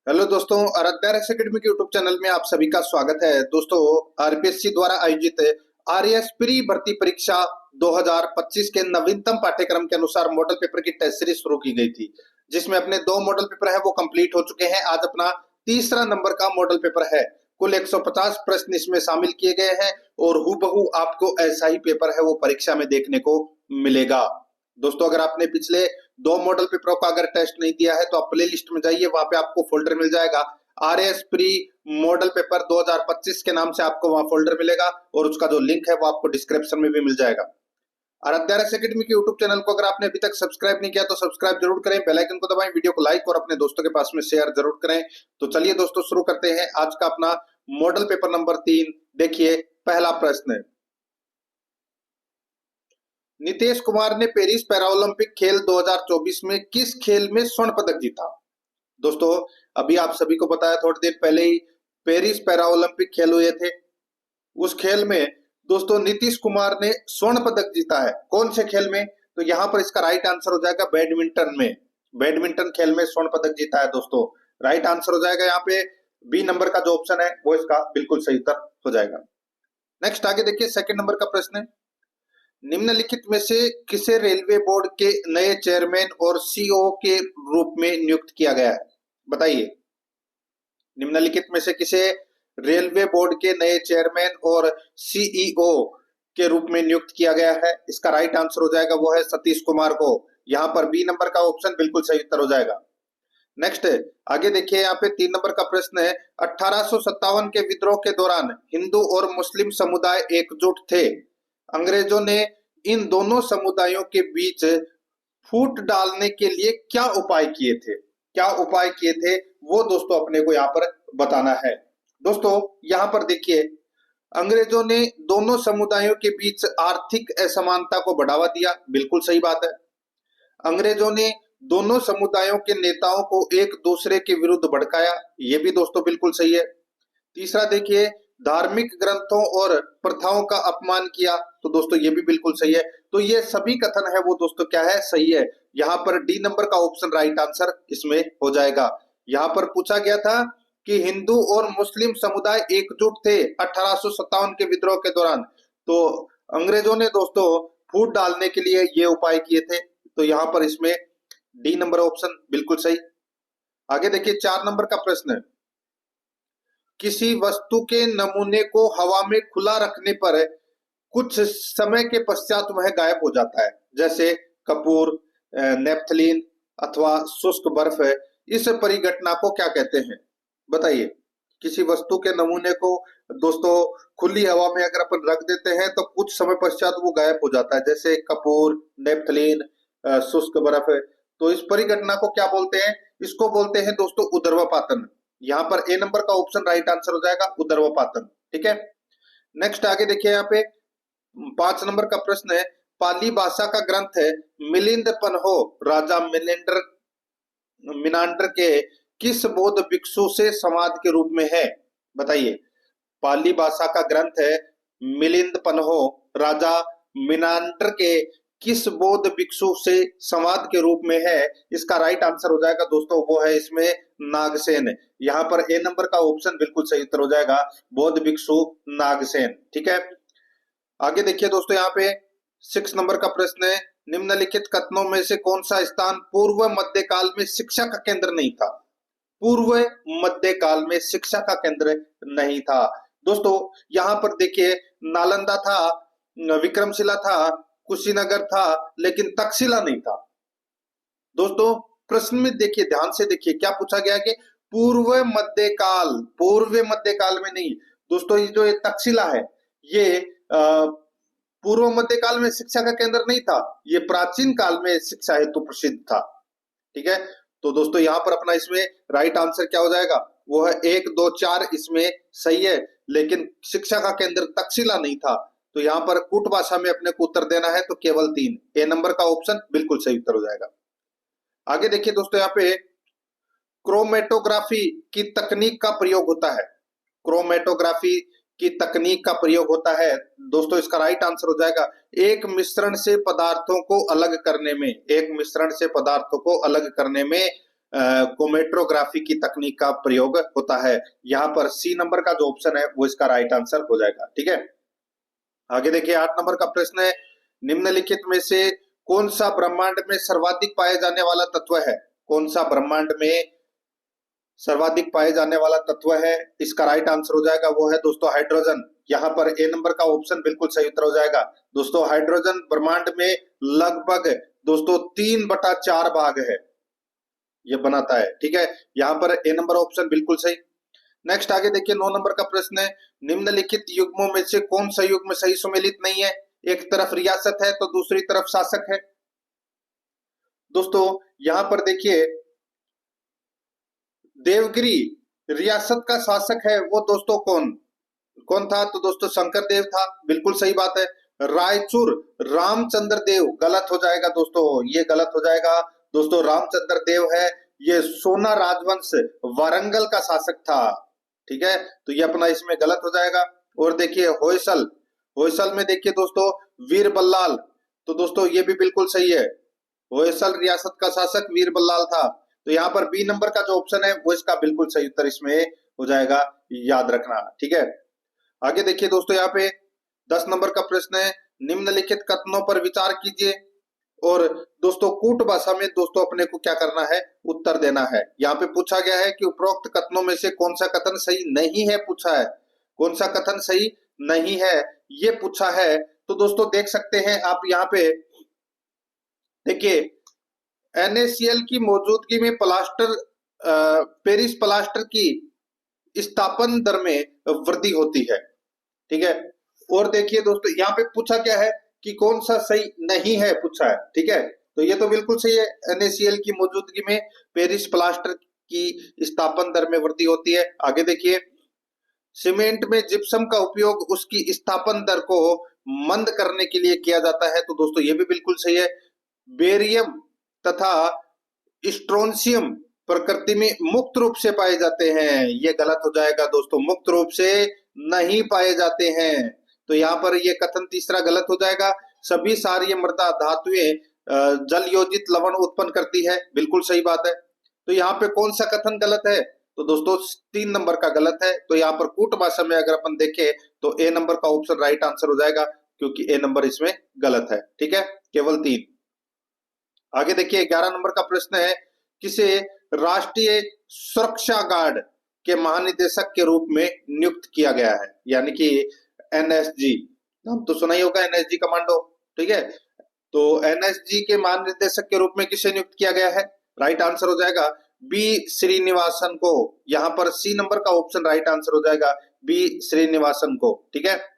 Hello दोस्तों, Aaradhya racks academy के YouTube channel में आप सभी का स्वागत है। दोस्तों, आरपीएससी द्वारा आयोजित आरएएस प्री भर्ती परीक्षा 2025 के नवीनतम पाठ्यक्रम के अनुसार मॉडल पेपर की टेस्ट सीरीज शुरू की गई थी, जिसमें अपने 2 मॉडल पेपर है वो कंप्लीट हो चुके हैं। आज अपना तीसरा नंबर का मॉडल पेपर है। कुल 150 प्रश्न इसमें शामिल किए गए हैं और हूबहू आपको ऐसा ही पेपर है वो परीक्षा में देखने को मिलेगा। दोस्तों, अगर आपने पिछले 2 मॉडल पेपरों का अगर टेस्ट नहीं दिया है तो आप प्ले लिस्ट में जाइए, वहां पे आपको फोल्डर मिल जाएगा आरएएस प्री मॉडल पेपर 2025 के नाम से। आपको वहां फोल्डर मिलेगा और उसका जो लिंक है वो आपको डिस्क्रिप्शन में भी मिल जाएगा। आराध्या रैक्स एकेडमी के यूट्यूब चैनल को अगर आपने अभी तक सब्सक्राइब नहीं किया तो सब्सक्राइब जरूर करें, बेल आइकन को दबाएं, वीडियो को लाइक और अपने दोस्तों के पास में शेयर जरूर करें। तो चलिए दोस्तों, शुरू करते हैं आज का अपना मॉडल पेपर नंबर 3। देखिए, पहला प्रश्न, नीतीश कुमार ने पेरिस पैरालंपिक खेल 2024 में किस खेल में स्वर्ण पदक जीता? दोस्तों, अभी आप सभी को पता है, थोड़ी देर पहले ही पेरिस पैरालंपिक खेल हुए थे। उस खेल में दोस्तों नीतीश कुमार ने स्वर्ण पदक जीता है। कौन से खेल में? तो यहाँ पर इसका राइट आंसर हो जाएगा बैडमिंटन में। बैडमिंटन खेल में स्वर्ण पदक जीता है दोस्तों। राइट आंसर हो जाएगा यहाँ पे बी नंबर का जो ऑप्शन है वो इसका बिल्कुल सही उत्तर हो जाएगा। नेक्स्ट आगे देखिए, सेकंड नंबर का प्रश्न है, निम्नलिखित में से किसे रेलवे बोर्ड के नए चेयरमैन और सीईओ के रूप में नियुक्त किया गया है? बताइए, निम्नलिखित में से किसे रेलवे बोर्ड के नए चेयरमैन और सीईओ के रूप में नियुक्त किया गया है? इसका राइट आंसर हो जाएगा वो है सतीश कुमार को। यहाँ पर बी नंबर का ऑप्शन बिल्कुल सही उत्तर हो जाएगा। नेक्स्ट आगे देखिए, यहाँ पे 3 नंबर का प्रश्न है, 1857 के विद्रोह के दौरान हिंदू और मुस्लिम समुदाय एकजुट थे। अंग्रेजों ने इन दोनों समुदायों के बीच फूट डालने के लिए क्या उपाय किए थे? क्या उपाय किए थे वो दोस्तों अपने को यहाँ पर बताना है। दोस्तों, यहाँ पर देखिए, अंग्रेजों ने दोनों समुदायों के बीच आर्थिक असमानता को बढ़ावा दिया। बिल्कुल सही बात है। अंग्रेजों ने दोनों समुदायों के नेताओं को एक दूसरे के विरुद्ध भड़काया। ये भी दोस्तों बिल्कुल सही है। तीसरा देखिए, धार्मिक ग्रंथों और प्रथाओं का अपमान किया। तो दोस्तों ये भी बिल्कुल सही है। तो ये सभी कथन है वो दोस्तों क्या है? सही है। यहाँ पर डी नंबर का ऑप्शन राइट आंसर इसमें हो जाएगा। यहाँ पर पूछा गया था कि हिंदू और मुस्लिम समुदाय एकजुट थे 1857 के विद्रोह के दौरान, तो अंग्रेजों ने दोस्तों फूट डालने के लिए ये उपाय किए थे। तो यहाँ पर इसमें डी नंबर ऑप्शन बिल्कुल सही। आगे देखिए, 4 नंबर का प्रश्न है, किसी वस्तु के नमूने को हवा में खुला रखने पर कुछ समय के पश्चात वह गायब हो जाता है, जैसे कपूर, नेपथलीन अथवा शुष्क बर्फ है। इस परिघटना को क्या कहते हैं? बताइए। किसी वस्तु के नमूने को दोस्तों खुली हवा में अगर अपन रख देते हैं तो कुछ समय पश्चात वो गायब हो जाता है, जैसे कपूर, नेपथलीन, शुष्क बर्फ है। तो इस परिघटना को क्या बोलते हैं? इसको बोलते हैं दोस्तों उदर्वपातन। यहाँ पर ए नंबर का ऑप्शन राइट आंसर हो जाएगा उदर्वपातन। ठीक है। नेक्स्ट आगे देखिए, यहाँ पे 5 नंबर का प्रश्न है, पाली भाषा का ग्रंथ है मिलिंद पन्हो राजा मिनांडर के किस बौद्ध भिक्षु से संवाद के रूप में है? बताइए। पाली भाषा का ग्रंथ है मिलिंद पन्हो राजा मिनांडर के किस बौद्ध भिक्षु से संवाद के रूप में है? इसका राइट आंसर हो जाएगा दोस्तों वो है इसमें नागसेन। यहाँ पर ए नंबर का ऑप्शन बिल्कुल सही उत्तर हो जाएगा, बौद्ध भिक्षु नागसेन। ठीक है। आगे देखिए दोस्तों, यहाँ पे 6 नंबर का प्रश्न है, निम्नलिखित कथनों में से कौन सा स्थान पूर्व मध्यकाल में शिक्षा का केंद्र नहीं था? पूर्व मध्यकाल में शिक्षा का केंद्र नहीं था। दोस्तों यहाँ पर देखिए, नालंदा था, विक्रमशिला था, कुशीनगर था, लेकिन तक्षशिला नहीं था। दोस्तों प्रश्न में देखिए, ध्यान से देखिए, क्या पूछा गया कि पूर्व मध्यकाल में नहीं। दोस्तों ये जो ये तक्षशिला है ये पूर्व मध्यकाल में शिक्षा का केंद्र नहीं था, ये प्राचीन काल में शिक्षा हेतु प्रसिद्ध था। ठीक है। तो दोस्तों यहाँ पर अपना इसमें राइट आंसर क्या हो जाएगा? वो है 1, 2, 4 इसमें सही है, लेकिन शिक्षा का केंद्र तक्षशिला नहीं था। तो यहाँ पर कूट भाषा में अपने को उत्तर देना है, तो केवल 3 ए नंबर का ऑप्शन बिल्कुल सही उत्तर हो जाएगा। आगे देखिए दोस्तों, यहाँ पे क्रोमेटोग्राफी की तकनीक का प्रयोग होता है। क्रोमेटोग्राफी की तकनीक का प्रयोग होता है दोस्तों, इसका राइट आंसर हो जाएगा एक मिश्रण से पदार्थों को अलग करने में कोमेट्रोग्राफी की तकनीक का प्रयोग होता है। यहाँ पर सी नंबर का जो ऑप्शन है वो इसका राइट आंसर हो जाएगा। ठीक है, आगे देखिए 8 नंबर का प्रश्न है, निम्नलिखित में से कौन सा ब्रह्मांड में सर्वाधिक पाए जाने वाला तत्व है? कौन सा ब्रह्मांड में सर्वाधिक पाए जाने वाला तत्व है? इसका राइट आंसर हो जाएगा वो है दोस्तों हाइड्रोजन। यहाँ पर ए नंबर का ऑप्शन बिल्कुल सही उत्तर हो जाएगा। दोस्तों हाइड्रोजन ब्रह्मांड में लगभग दोस्तों 3/4 भाग है ये बनाता है। ठीक है, यहाँ पर ए नंबर ऑप्शन बिल्कुल सही। नेक्स्ट आगे देखिए 9 नंबर का प्रश्न है, निम्नलिखित युग्मों में से कौन सा युग्म सही सुमेलित नहीं है? एक तरफ रियासत है तो दूसरी तरफ शासक है। दोस्तों यहाँ पर देखिए देवगिरी रियासत का शासक है, वो दोस्तों कौन कौन था? तो दोस्तों शंकर देव था, बिल्कुल सही बात है। रायचूर रामचंद्र देव, गलत हो जाएगा दोस्तों, ये गलत हो जाएगा। दोस्तों रामचंद्र देव है, ये सोना राजवंश वारंगल का शासक था। ठीक है, तो ये अपना इसमें गलत हो जाएगा। और देखिए होयसल, होयसल में देखिए दोस्तों वीर बल्लाल, तो दोस्तों ये भी बिल्कुल सही है, होयसल रियासत का शासक वीर बल्लाल था। तो यहाँ पर बी नंबर का जो ऑप्शन है वो इसका बिल्कुल सही उत्तर इसमें हो जाएगा, याद रखना। ठीक है, आगे देखिए दोस्तों यहाँ पे 10 नंबर का प्रश्न है, निम्नलिखित कथनों पर विचार कीजिए और दोस्तों कूट भाषा में दोस्तों अपने को क्या करना है? उत्तर देना है। यहाँ पे पूछा गया है कि उपरोक्त कथनों में से कौन सा कथन सही नहीं है, पूछा है कौन सा कथन सही नहीं है ये पूछा है। तो दोस्तों देख सकते हैं आप यहाँ पे देखिए NaCl की मौजूदगी में प्लास्टर पेरिस प्लास्टर की स्थापन दर में वृद्धि होती है। ठीक है, और देखिए दोस्तों यहाँ पे पूछा क्या है कि कौन सा सही नहीं है पूछा है। ठीक है, तो ये तो बिल्कुल सही है, NaCl की मौजूदगी में पेरिस प्लास्टर की स्थापन दर में वृद्धि होती है। आगे देखिए सीमेंट में जिप्सम का उपयोग उसकी स्थापन दर को मंद करने के लिए किया जाता है, तो दोस्तों ये भी बिल्कुल सही है। बेरियम तथा स्ट्रोंशियम प्रकृति में मुक्त रूप से पाए जाते हैं, ये गलत हो जाएगा दोस्तों, मुक्त रूप से नहीं पाए जाते हैं। तो यहाँ पर ये कथन तीसरा गलत हो जाएगा। सभी क्षारीय मृदा धातुएं जल योजित लवण उत्पन्न करती है, बिल्कुल सही बात है। तो यहाँ पे कौन सा कथन गलत है? तो दोस्तों 3 नंबर का गलत है। तो यहाँ पर कूट भाषा में अगर अपन देखें तो ए नंबर का ऑप्शन राइट आंसर हो जाएगा, क्योंकि ए नंबर इसमें गलत है। ठीक है, केवल 3। आगे देखिए 11 नंबर का प्रश्न है, किसे राष्ट्रीय सुरक्षा गार्ड के महानिदेशक के रूप में नियुक्त किया गया है? यानी कि NSG, नाम तो सुना ही होगा, NSG कमांडो। ठीक है, तो NSG के महानिदेशक के रूप में किसे नियुक्त किया गया है? राइट आंसर हो जाएगा बी श्रीनिवासन को। यहाँ पर सी नंबर का ऑप्शन राइट आंसर हो जाएगा, बी श्रीनिवासन को। ठीक है,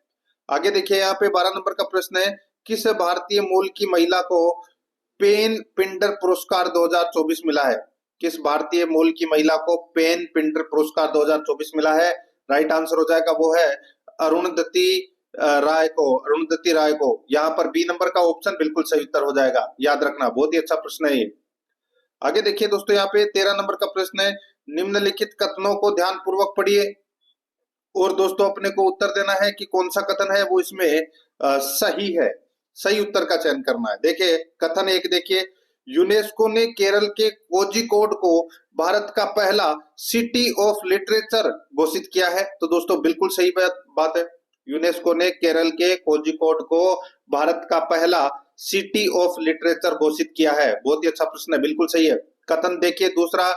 आगे देखिए यहाँ पे 12 नंबर का प्रश्न है, किस भारतीय मूल की महिला को पेन पिंडर पुरस्कार 2024 मिला है? किस भारतीय मूल की महिला को पेन पिंडर पुरस्कार 2024 मिला है? राइट आंसर हो जाएगा वो है अरुणधति राय को, अरुणधति राय को। यहाँ पर बी नंबर का ऑप्शन बिल्कुल सही उत्तर हो जाएगा, याद रखना, बहुत ही अच्छा प्रश्न है ये। आगे देखिए दोस्तों यहाँ पे 13 नंबर का प्रश्न है, निम्नलिखित कथनों को ध्यान पूर्वक पढ़िए और दोस्तों अपने को उत्तर देना है कि कौन सा कथन है वो इसमें सही है, सही उत्तर का चयन करना है। देखिए कथन 1 देखिए, यूनेस्को ने केरल के कोझिकोड को भारत का पहला सिटी ऑफ लिटरेचर घोषित किया है, तो दोस्तों बिल्कुल सही बात है, यूनेस्को ने केरल के कोझिकोड को भारत का पहला सिटी ऑफ लिटरेचर घोषित किया है। बहुत ही अच्छा प्रश्न है, बिल्कुल सही है। कथन देखिए दूसरा,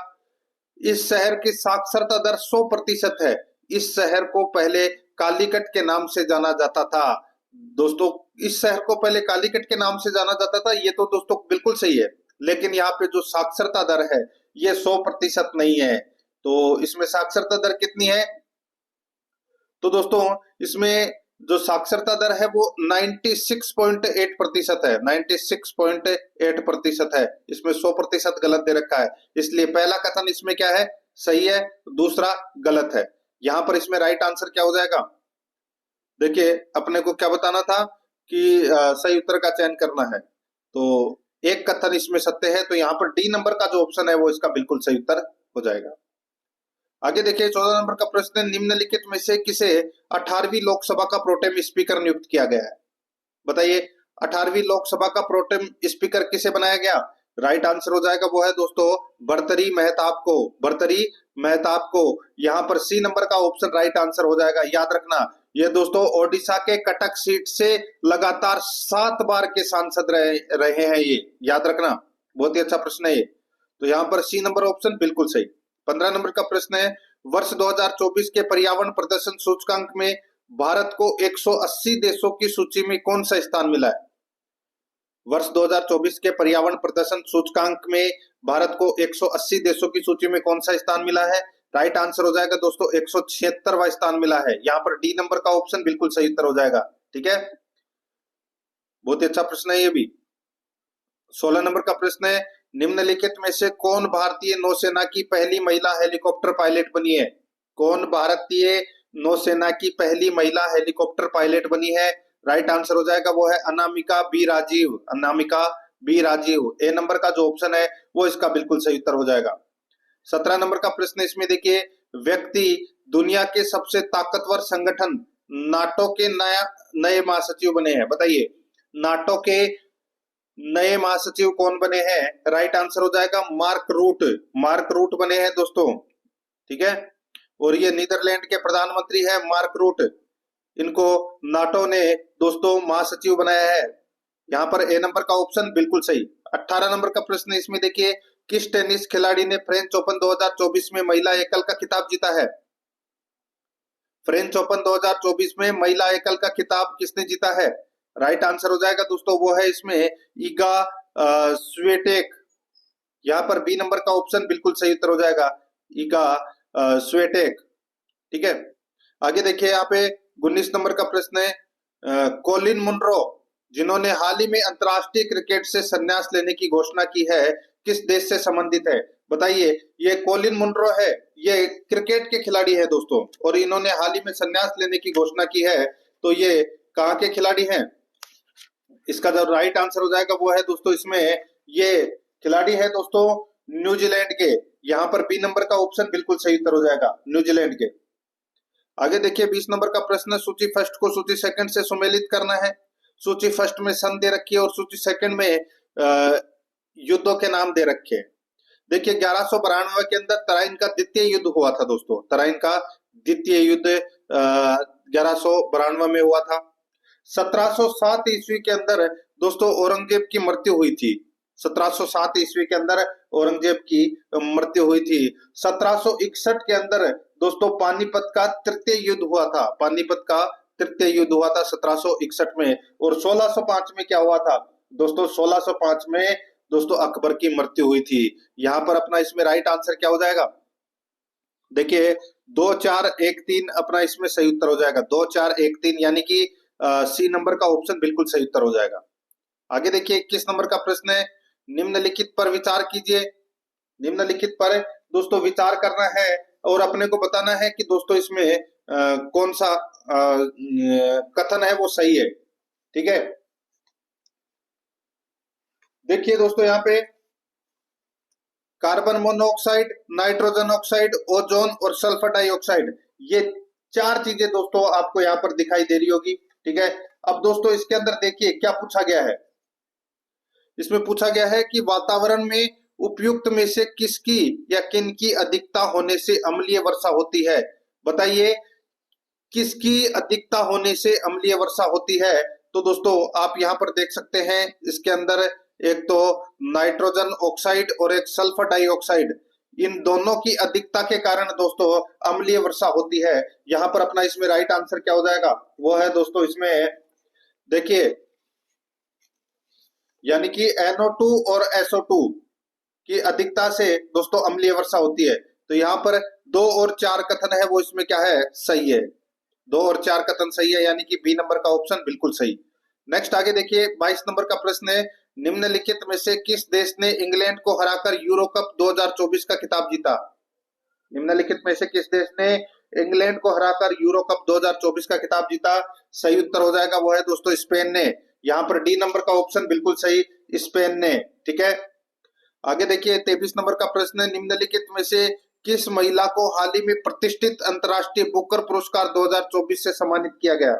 इस शहर की साक्षरता दर 100% है, इस शहर को पहले कालीकट के नाम से जाना जाता था। दोस्तों इस शहर को पहले कालीकट के नाम से जाना जाता था, ये तो दोस्तों बिल्कुल सही है, लेकिन यहाँ पे जो साक्षरता दर है ये 100% नहीं है। तो इसमें साक्षरता दर कितनी है? तो दोस्तों इसमें जो साक्षरता दर है वो 96.8% है, 96.8% है। इसमें 100% गलत दे रखा है, इसलिए पहला कथन इसमें क्या है? सही है, दूसरा गलत है। यहाँ पर इसमें राइट आंसर क्या हो जाएगा? देखिए अपने को क्या बताना था कि सही उत्तर का चयन करना है, तो एक कथन इसमें सत्य है, तो यहाँ पर डी नंबर का जो ऑप्शन है वो इसका बिल्कुल सही उत्तर हो जाएगा। आगे देखिए 14 नंबर का प्रश्न, निम्नलिखित में से किसे 18वीं लोकसभा का प्रोटेम स्पीकर नियुक्त किया गया है? बताइए 18वीं लोकसभा का प्रोटेम स्पीकर किसे बनाया गया? राइट आंसर हो जाएगा वो है दोस्तों भर्तृहरि महताब को, भर्तृहरि महताब को। यहाँ पर सी नंबर का ऑप्शन राइट आंसर हो जाएगा। याद रखना ये दोस्तों ओडिशा के कटक सीट से लगातार 7 बार के सांसद रहे हैं ये, याद रखना, बहुत ही अच्छा प्रश्न है ये। तो यहाँ पर सी नंबर ऑप्शन बिल्कुल सही। 15 नंबर का प्रश्न है, वर्ष 2024 के पर्यावरण प्रदर्शन सूचकांक में भारत को 180 देशों की सूची में कौन सा स्थान मिला है? वर्ष 2024 के पर्यावरण प्रदर्शन सूचकांक में भारत को 180 देशों की सूची में कौन सा स्थान मिला है? राइट आंसर हो जाएगा दोस्तों 176वां स्थान मिला है। यहाँ पर डी नंबर का ऑप्शन बिल्कुल सही उत्तर हो जाएगा। ठीक है, बहुत ही अच्छा प्रश्न है ये भी। 16 नंबर का प्रश्न है, निम्नलिखित में से कौन भारतीय नौसेना की पहली महिला हेलीकॉप्टर पायलट बनी है? कौन भारतीय नौसेना की पहली महिला हेलीकॉप्टर पायलट बनी है? राइट आंसर हो जाएगा वो है अनामिका बी राजीव, अनामिका बी राजीव। ए नंबर का जो ऑप्शन है वो इसका बिल्कुल सही उत्तर हो जाएगा। 17 नंबर का प्रश्न इसमें देखिए, व्यक्ति दुनिया के सबसे ताकतवर संगठन नाटो के नए महासचिव बने हैं। बताइए नाटो के नए महासचिव कौन बने हैं? राइट आंसर हो जाएगा मार्क रूट, मार्क रूट बने हैं दोस्तों। ठीक है, और ये नीदरलैंड के प्रधानमंत्री है मार्क रूट। इनको नाटो ने दोस्तों महासचिव बनाया है। यहाँ पर ए नंबर का ऑप्शन बिल्कुल सही। 18 नंबर का प्रश्न इसमें देखिए, किस टेनिस खिलाड़ी ने फ्रेंच ओपन 2024 में महिला एकल का खिताब जीता है? फ्रेंच ओपन 2024 में महिला एकल का खिताब किसने जीता है? राइट आंसर हो जाएगा दोस्तों वो है इसमें ईगा स्विएटेक। यहाँ पर बी नंबर का ऑप्शन बिल्कुल सही उत्तर हो जाएगा, ईगा स्विएटेक। ठीक है, आगे देखिए यहाँ पे 19 नंबर का प्रश्न है, कोलिन मुनरो जिन्होंने हाल ही में अंतरराष्ट्रीय क्रिकेट से संन्यास लेने की घोषणा की है, किस देश से संबंधित है? बताइए ये कोलिन मुनरो है, ये क्रिकेट के खिलाड़ी है दोस्तों, और इन्होंने हाल ही में संन्यास लेने की घोषणा की है। तो ये कहाँ के खिलाड़ी हैं? इसका जो राइट आंसर हो जाएगा वो है दोस्तों इसमें ये खिलाड़ी है दोस्तों न्यूजीलैंड के। यहाँ पर बी नंबर का ऑप्शन बिल्कुल सही उत्तर हो जाएगा, न्यूजीलैंड के। आगे देखिए 20 नंबर का प्रश्न, सूची फर्स्ट को सूची सेकंड से सुमेलित करना है। सूची फर्स्ट में सन दे रखी है और सूची सेकंड में युद्धों के नाम दे रखे हैं। देखिए 1192 के अंदर तराइन का द्वितीय युद्ध हुआ था दोस्तों, तराइन का द्वितीय युद्ध 1192 में हुआ था। 1707 ईस्वी के अंदर दोस्तों औरंगजेब की मृत्यु हुई थी। 1707 ईस्वी के अंदर औरंगजेब की मृत्यु हुई थी। 1761 के अंदर दोस्तों पानीपत का तृतीय युद्ध हुआ था, पानीपत का तृतीय युद्ध हुआ था 1761 में। और 1605 में क्या हुआ था दोस्तों? 1605 में दोस्तों अकबर की मृत्यु हुई थी। यहाँ पर अपना इसमें राइट आंसर क्या हो जाएगा? देखिए 2 4 1 3 अपना इसमें सही उत्तर हो जाएगा, 2 4 1 3, यानी कि सी नंबर का ऑप्शन बिल्कुल सही उत्तर हो जाएगा। आगे देखिए 21 नंबर का प्रश्न है, निम्नलिखित पर विचार कीजिए। निम्नलिखित पर दोस्तों विचार करना है और अपने को बताना है कि दोस्तों इसमें कौन सा कथन है वो सही है। ठीक है, देखिए दोस्तों यहाँ पे carbon monoxide, nitrogen oxide, ozone और सल्फर डाइऑक्साइड, ये 4 चीजें दोस्तों आपको यहाँ पर दिखाई दे रही होगी। ठीक है, अब दोस्तों इसके अंदर देखिए क्या पूछा गया है। इसमें पूछा गया है कि वातावरण में उपयुक्त में से किसकी या किन की अधिकता होने से अम्लीय वर्षा होती है? बताइए किसकी अधिकता होने से अम्लीय वर्षा होती है? तो दोस्तों आप यहाँ पर देख सकते हैं इसके अंदर एक तो नाइट्रोजन ऑक्साइड और एक सल्फर डाइऑक्साइड, इन दोनों की अधिकता के कारण दोस्तों अम्लीय वर्षा होती है। यहाँ पर अपना इसमें राइट आंसर क्या हो जाएगा? वो है दोस्तों इसमें देखिए यानी कि NO2 और SO2 की अधिकता से दोस्तों अम्लीय वर्षा होती है। तो यहाँ पर 2 और 4 कथन है वो इसमें क्या है? सही है, 2 और 4 कथन सही है, यानी कि बी नंबर का ऑप्शन बिल्कुल सही। नेक्स्ट आगे देखिए 22 नंबर का प्रश्न है, निम्नलिखित में से किस देश ने इंग्लैंड को हराकर यूरो कप 2024 का खिताब जीता? निम्नलिखित में से किस देश ने इंग्लैंड को हराकर यूरो कप 2024 का खिताब जीता? सही उत्तर हो जाएगा वो है दोस्तों स्पेन ने। यहाँ पर डी नंबर का ऑप्शन बिल्कुल सही, स्पेन ने। ठीक है, आगे देखिए 23 नंबर का प्रश्न है, निम्नलिखित में से किस महिला को हाल ही में प्रतिष्ठित अंतर्राष्ट्रीय बुकर पुरस्कार 2024 से सम्मानित किया गया?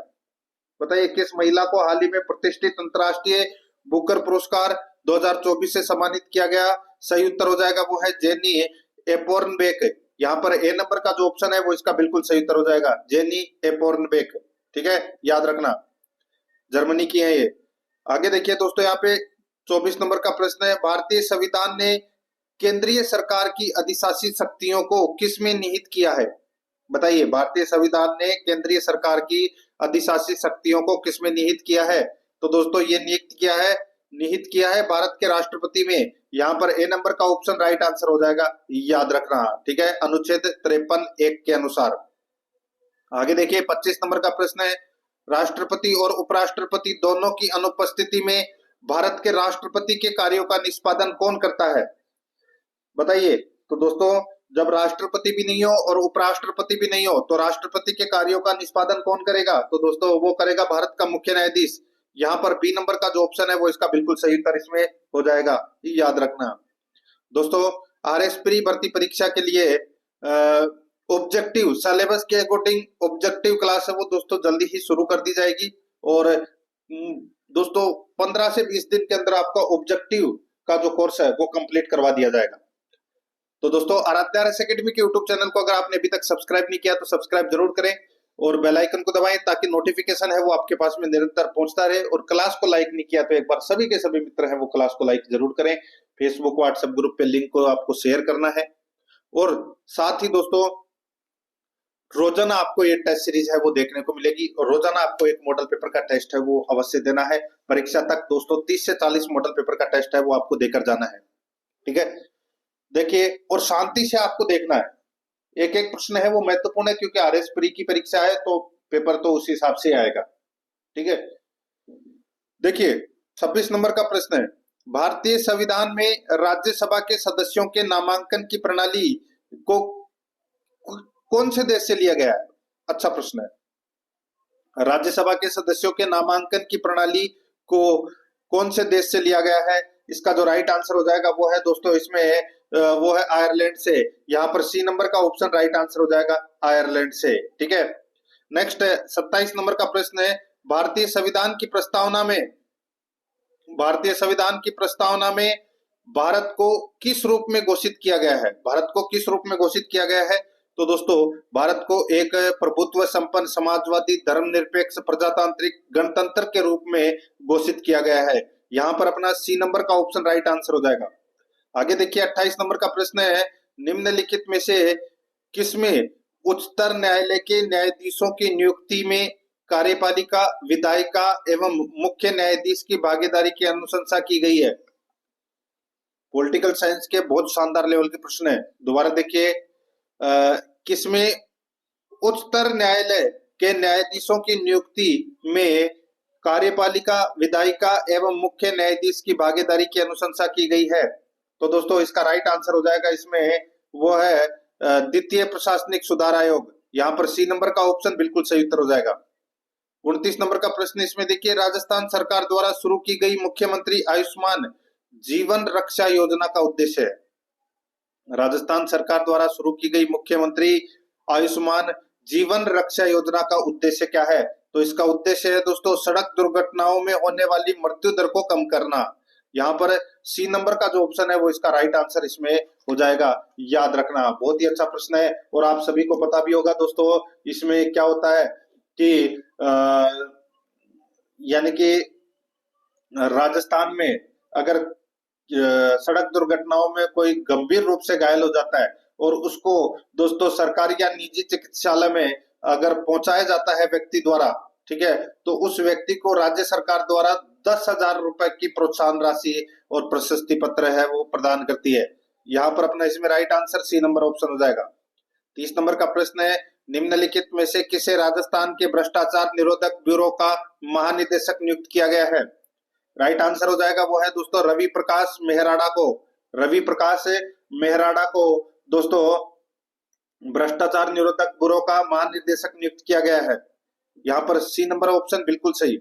बताइए किस महिला को हाल ही में प्रतिष्ठित अंतर्राष्ट्रीय बुकर पुरस्कार 2024 से सम्मानित किया गया? सही उत्तर हो जाएगा वो है जेनी एपोर्नबेक। यहाँ पर ए नंबर का जो ऑप्शन है वो इसका बिल्कुल सही उत्तर हो जाएगा, जेनी एपोर्नबेक। ठीक है, याद रखना, जर्मनी की है ये। आगे देखिए दोस्तों, यहाँ पे 24 नंबर का प्रश्न है, भारतीय संविधान ने केंद्रीय सरकार की अधिशासी शक्तियों को किसमें निहित किया है? बताइए, भारतीय संविधान ने केंद्रीय सरकार की अधिशासी शक्तियों को किसमें निहित किया है? तो दोस्तों ये निहित किया है भारत के राष्ट्रपति में। यहाँ पर ए नंबर का ऑप्शन राइट आंसर हो जाएगा, याद रखना। ठीक है, अनुच्छेद 53(1) के अनुसार। आगे देखिए 25 नंबर का प्रश्न है, राष्ट्रपति और उपराष्ट्रपति दोनों की अनुपस्थिति में भारत के राष्ट्रपति के कार्यों का निष्पादन कौन करता है? बताइए। तो दोस्तों जब राष्ट्रपति भी नहीं हो और उपराष्ट्रपति भी नहीं हो तो राष्ट्रपति के कार्यों का निष्पादन कौन करेगा? तो दोस्तों वो करेगा भारत का मुख्य न्यायाधीश। यहाँ पर बी नंबर का जो ऑप्शन है वो इसका बिल्कुल सही उत्तर इसमें हो जाएगा, याद रखना। दोस्तों RS प्री भर्ती परीक्षा के लिए ऑब्जेक्टिव सिलेबस के अकॉर्डिंग ऑब्जेक्टिव क्लास है वो दोस्तों जल्दी ही शुरू कर दी जाएगी, और दोस्तों 15 से 20 दिन के अंदर आपका ऑब्जेक्टिव का जो कोर्स है वो कंप्लीट करवा दिया जाएगा। तो दोस्तों आराध्या RS एकेडमी के यूट्यूब चैनल को अगर आपने अभी तक सब्सक्राइब नहीं किया तो सब्सक्राइब जरूर करें और बेल आइकन को दबाएं ताकि नोटिफिकेशन है वो आपके पास में निरंतर पहुंचता रहे। और क्लास को लाइक नहीं किया तो एक बार सभी के सभी मित्र हैं वो क्लास को लाइक जरूर करें। फेसबुक व्हाट्सएप ग्रुप पे लिंक को आपको शेयर करना है। और साथ ही दोस्तों रोजाना आपको ये टेस्ट सीरीज है वो देखने को मिलेगी, और रोजाना आपको एक मॉडल पेपर का टेस्ट है वो अवश्य देना है। परीक्षा तक दोस्तों 30 से 40 मॉडल पेपर का टेस्ट है वो आपको देकर जाना है। ठीक है, देखिए, और शांति से आपको देखना है, एक एक प्रश्न है वो महत्वपूर्ण है क्योंकि RS प्री की परीक्षा है तो पेपर तो उस हिसाब से आएगा। ठीक है, देखिए 26 नंबर का प्रश्न है, भारतीय संविधान में राज्यसभा के सदस्यों के नामांकन की प्रणाली को कौन से देश से लिया गया है? अच्छा प्रश्न है। राज्यसभा के सदस्यों के नामांकन की प्रणाली को कौन से देश से लिया गया है? इसका जो राइट आंसर हो जाएगा वो है दोस्तों इसमें वो है आयरलैंड से। यहाँ पर सी नंबर का ऑप्शन राइट आंसर हो जाएगा आयरलैंड से। ठीक है, नेक्स्ट 27 नंबर का प्रश्न है, भारतीय संविधान की प्रस्तावना में भारत को किस रूप में घोषित किया गया है? भारत को किस रूप में घोषित किया गया है? तो दोस्तों भारत को एक प्रभुत्व संपन्न समाजवादी धर्मनिरपेक्ष प्रजातांत्रिक गणतंत्र के रूप में घोषित किया गया है। यहाँ पर अपना सी नंबर का ऑप्शन राइट आंसर हो जाएगा। आगे देखिए 28 नंबर का प्रश्न है, निम्नलिखित में से किसमें उच्चतर न्यायालय के न्यायाधीशों की नियुक्ति में कार्यपालिका, विधायिका एवं मुख्य न्यायाधीश की भागीदारी की अनुशंसा की गई है? पॉलिटिकल साइंस के बहुत शानदार लेवल के प्रश्न है। दोबारा देखिए, किसमें उच्चतर न्यायालय के न्यायाधीशों की नियुक्ति में कार्यपालिका, विधायिका एवं मुख्य न्यायाधीश की भागीदारी की अनुशंसा की गई है? तो दोस्तों इसका राइट आंसर हो जाएगा इसमें वो है द्वितीय प्रशासनिक सुधार आयोग। यहाँ पर सी नंबर का ऑप्शन बिल्कुल सही उत्तर हो जाएगा। 29 नंबर का प्रश्न इसमें देखिए, राजस्थान सरकार द्वारा शुरू की गई मुख्यमंत्री आयुष्मान जीवन रक्षा योजना का उद्देश्य है। राजस्थान सरकार द्वारा शुरू की गई मुख्यमंत्री आयुष्मान जीवन रक्षा योजना का उद्देश्य क्या है? तो इसका उद्देश्य है दोस्तों सड़क दुर्घटनाओं में होने वाली मृत्यु दर को कम करना। यहाँ पर सी नंबर का जो ऑप्शन है वो इसका राइट आंसर इसमें हो जाएगा, याद रखना। बहुत ही अच्छा प्रश्न है और आप सभी को पता भी होगा दोस्तों इसमें क्या होता है कि यानी कि राजस्थान में अगर सड़क दुर्घटनाओं में कोई गंभीर रूप से घायल हो जाता है और उसको दोस्तों सरकारी या निजी चिकित्सालय में अगर पहुंचाया जाता है व्यक्ति द्वारा, ठीक है, तो उस व्यक्ति को राज्य सरकार द्वारा 10,000 रुपए की प्रोत्साहन राशि और प्रशस्ति पत्र है वो प्रदान करती है। यहाँ पर अपना इसमें right answer C number option हो जाएगा। 30 नंबर का प्रश्न है, निम्नलिखित में से किसे राजस्थान के भ्रष्टाचार निरोधक ब्यूरो का महानिदेशक नियुक्त किया गया है? राइट आंसर हो जाएगा वो है दोस्तों रवि प्रकाश मेहराड़ा को। रवि प्रकाश मेहराड़ा को दोस्तों भ्रष्टाचार निरोधक ब्यूरो का महानिदेशक नियुक्त किया गया है। यहाँ पर सी नंबर ऑप्शन बिल्कुल सही।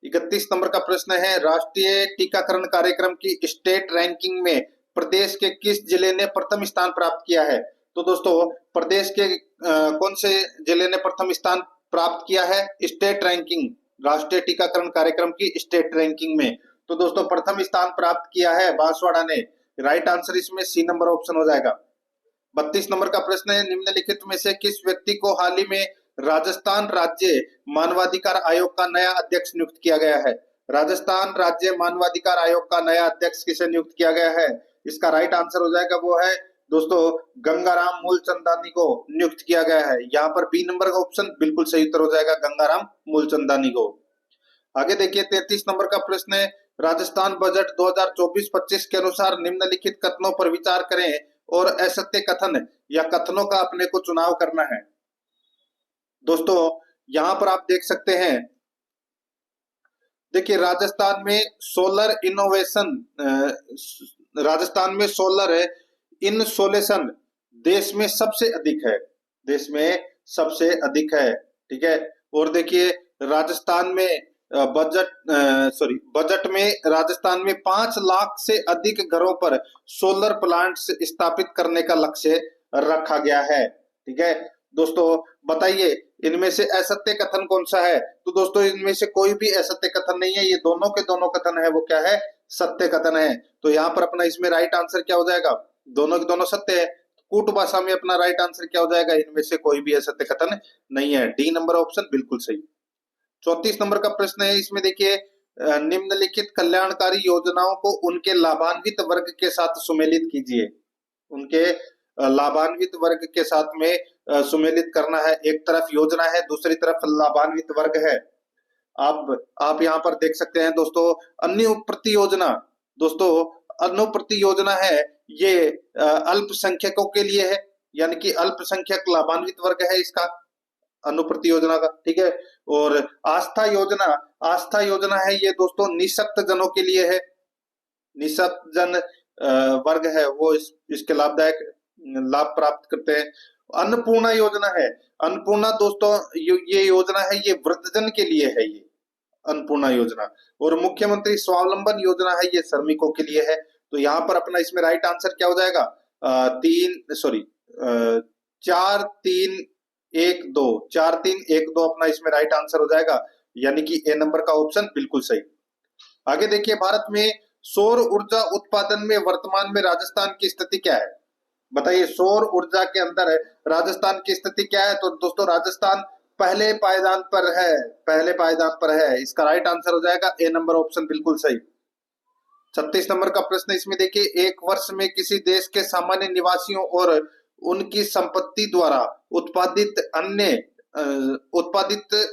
31 नंबर का प्रश्न है, राष्ट्रीय टीकाकरण कार्यक्रम की स्टेट रैंकिंग में प्रदेश के किस जिले ने प्रथम स्थान प्राप्त किया है? तो दोस्तों प्रदेश के कौन से जिले ने प्रथम स्थान प्राप्त किया है स्टेट रैंकिंग, राष्ट्रीय टीकाकरण कार्यक्रम की स्टेट रैंकिंग में? तो दोस्तों प्रथम स्थान प्राप्त किया है बांसवाड़ा ने। राइट आंसर इसमें सी नंबर ऑप्शन हो जाएगा। 32 नंबर का प्रश्न है, निम्नलिखित में से किस व्यक्ति को हाल ही में राजस्थान राज्य मानवाधिकार आयोग का नया अध्यक्ष नियुक्त किया गया है? राजस्थान राज्य मानवाधिकार आयोग का नया अध्यक्ष किसे नियुक्त किया गया है? इसका राइट आंसर हो जाएगा वो है दोस्तों गंगाराम मूलचंदानी को नियुक्त किया गया है। यहाँ पर बी नंबर का ऑप्शन बिल्कुल सही उत्तर हो जाएगा, गंगाराम मूलचंदानी को। आगे देखिए 33 नंबर का प्रश्न है, राजस्थान बजट 2024-25 के अनुसार निम्नलिखित कथनों पर विचार करें और असत्य कथन या कथनों का अपने को चुनाव करना है। दोस्तों यहां पर आप देख सकते हैं, देखिए राजस्थान में सोलर इंसोलेशन देश में सबसे अधिक है, देश में सबसे अधिक है, ठीक है। और देखिए राजस्थान में बजट में राजस्थान में 5 लाख से अधिक घरों पर सोलर प्लांट्स स्थापित करने का लक्ष्य रखा गया है, ठीक है। दोस्तों बताइए इनमें से असत्य कथन कौन सा है? तो दोस्तों इनमें से कोई भी असत्य कथन नहीं है, ये दोनों के दोनों कथन है वो क्या है? सत्य कथन है। तो यहाँ पर अपना इसमें राइट आंसर क्या हो जाएगा? दोनों के दोनों सत्य है। कूट भाषा में अपना राइट आंसर क्या हो जाएगा? इनमें से कोई भी असत्य कथन नहीं है, डी नंबर ऑप्शन बिल्कुल सही। 34 नंबर का प्रश्न है, इसमें देखिए निम्नलिखित कल्याणकारी योजनाओं को उनके लाभान्वित वर्ग के साथ सुमेलित कीजिए। उनके लाभान्वित वर्ग के साथ में सुमेलित करना है। एक तरफ योजना है, दूसरी तरफ लाभान्वित वर्ग है। आप यहाँ पर देख सकते हैं दोस्तों अनुप्रति योजना। दोस्तों अनुप्रति योजना है ये अल्पसंख्यकों के लिए है, यानी कि अल्पसंख्यक लाभान्वित वर्ग है इसका अनुप्रति योजना का, ठीक है। और आस्था योजना है ये दोस्तों निःशक्त जनों के लिए है, निःशक्त जन वर्ग है वो इसके लाभदायक लाभ प्राप्त करते हैं। अन्नपूर्णा योजना है, अन्नपूर्णा दोस्तों ये योजना है ये वृद्धजन के लिए है, ये अन्नपूर्णा योजना। और मुख्यमंत्री स्वावलंबन योजना है ये श्रमिकों के लिए है। तो यहाँ पर अपना इसमें राइट आंसर क्या हो जाएगा? 4 3 1 2 अपना इसमें राइट आंसर हो जाएगा, यानी कि ए नंबर का ऑप्शन बिल्कुल सही। आगे देखिए भारत में सौर ऊर्जा उत्पादन में वर्तमान में राजस्थान की स्थिति क्या है? बताइए सौर ऊर्जा के अंदर राजस्थान की स्थिति क्या है? तो दोस्तों राजस्थान पहले पायदान पर है, इसका राइट आंसर हो जाएगा ए नंबर ऑप्शन बिल्कुल सही। 36 नंबर का प्रश्न इसमें देखिए, एक वर्ष में किसी देश के सामान्य निवासियों और उनकी संपत्ति द्वारा उत्पादित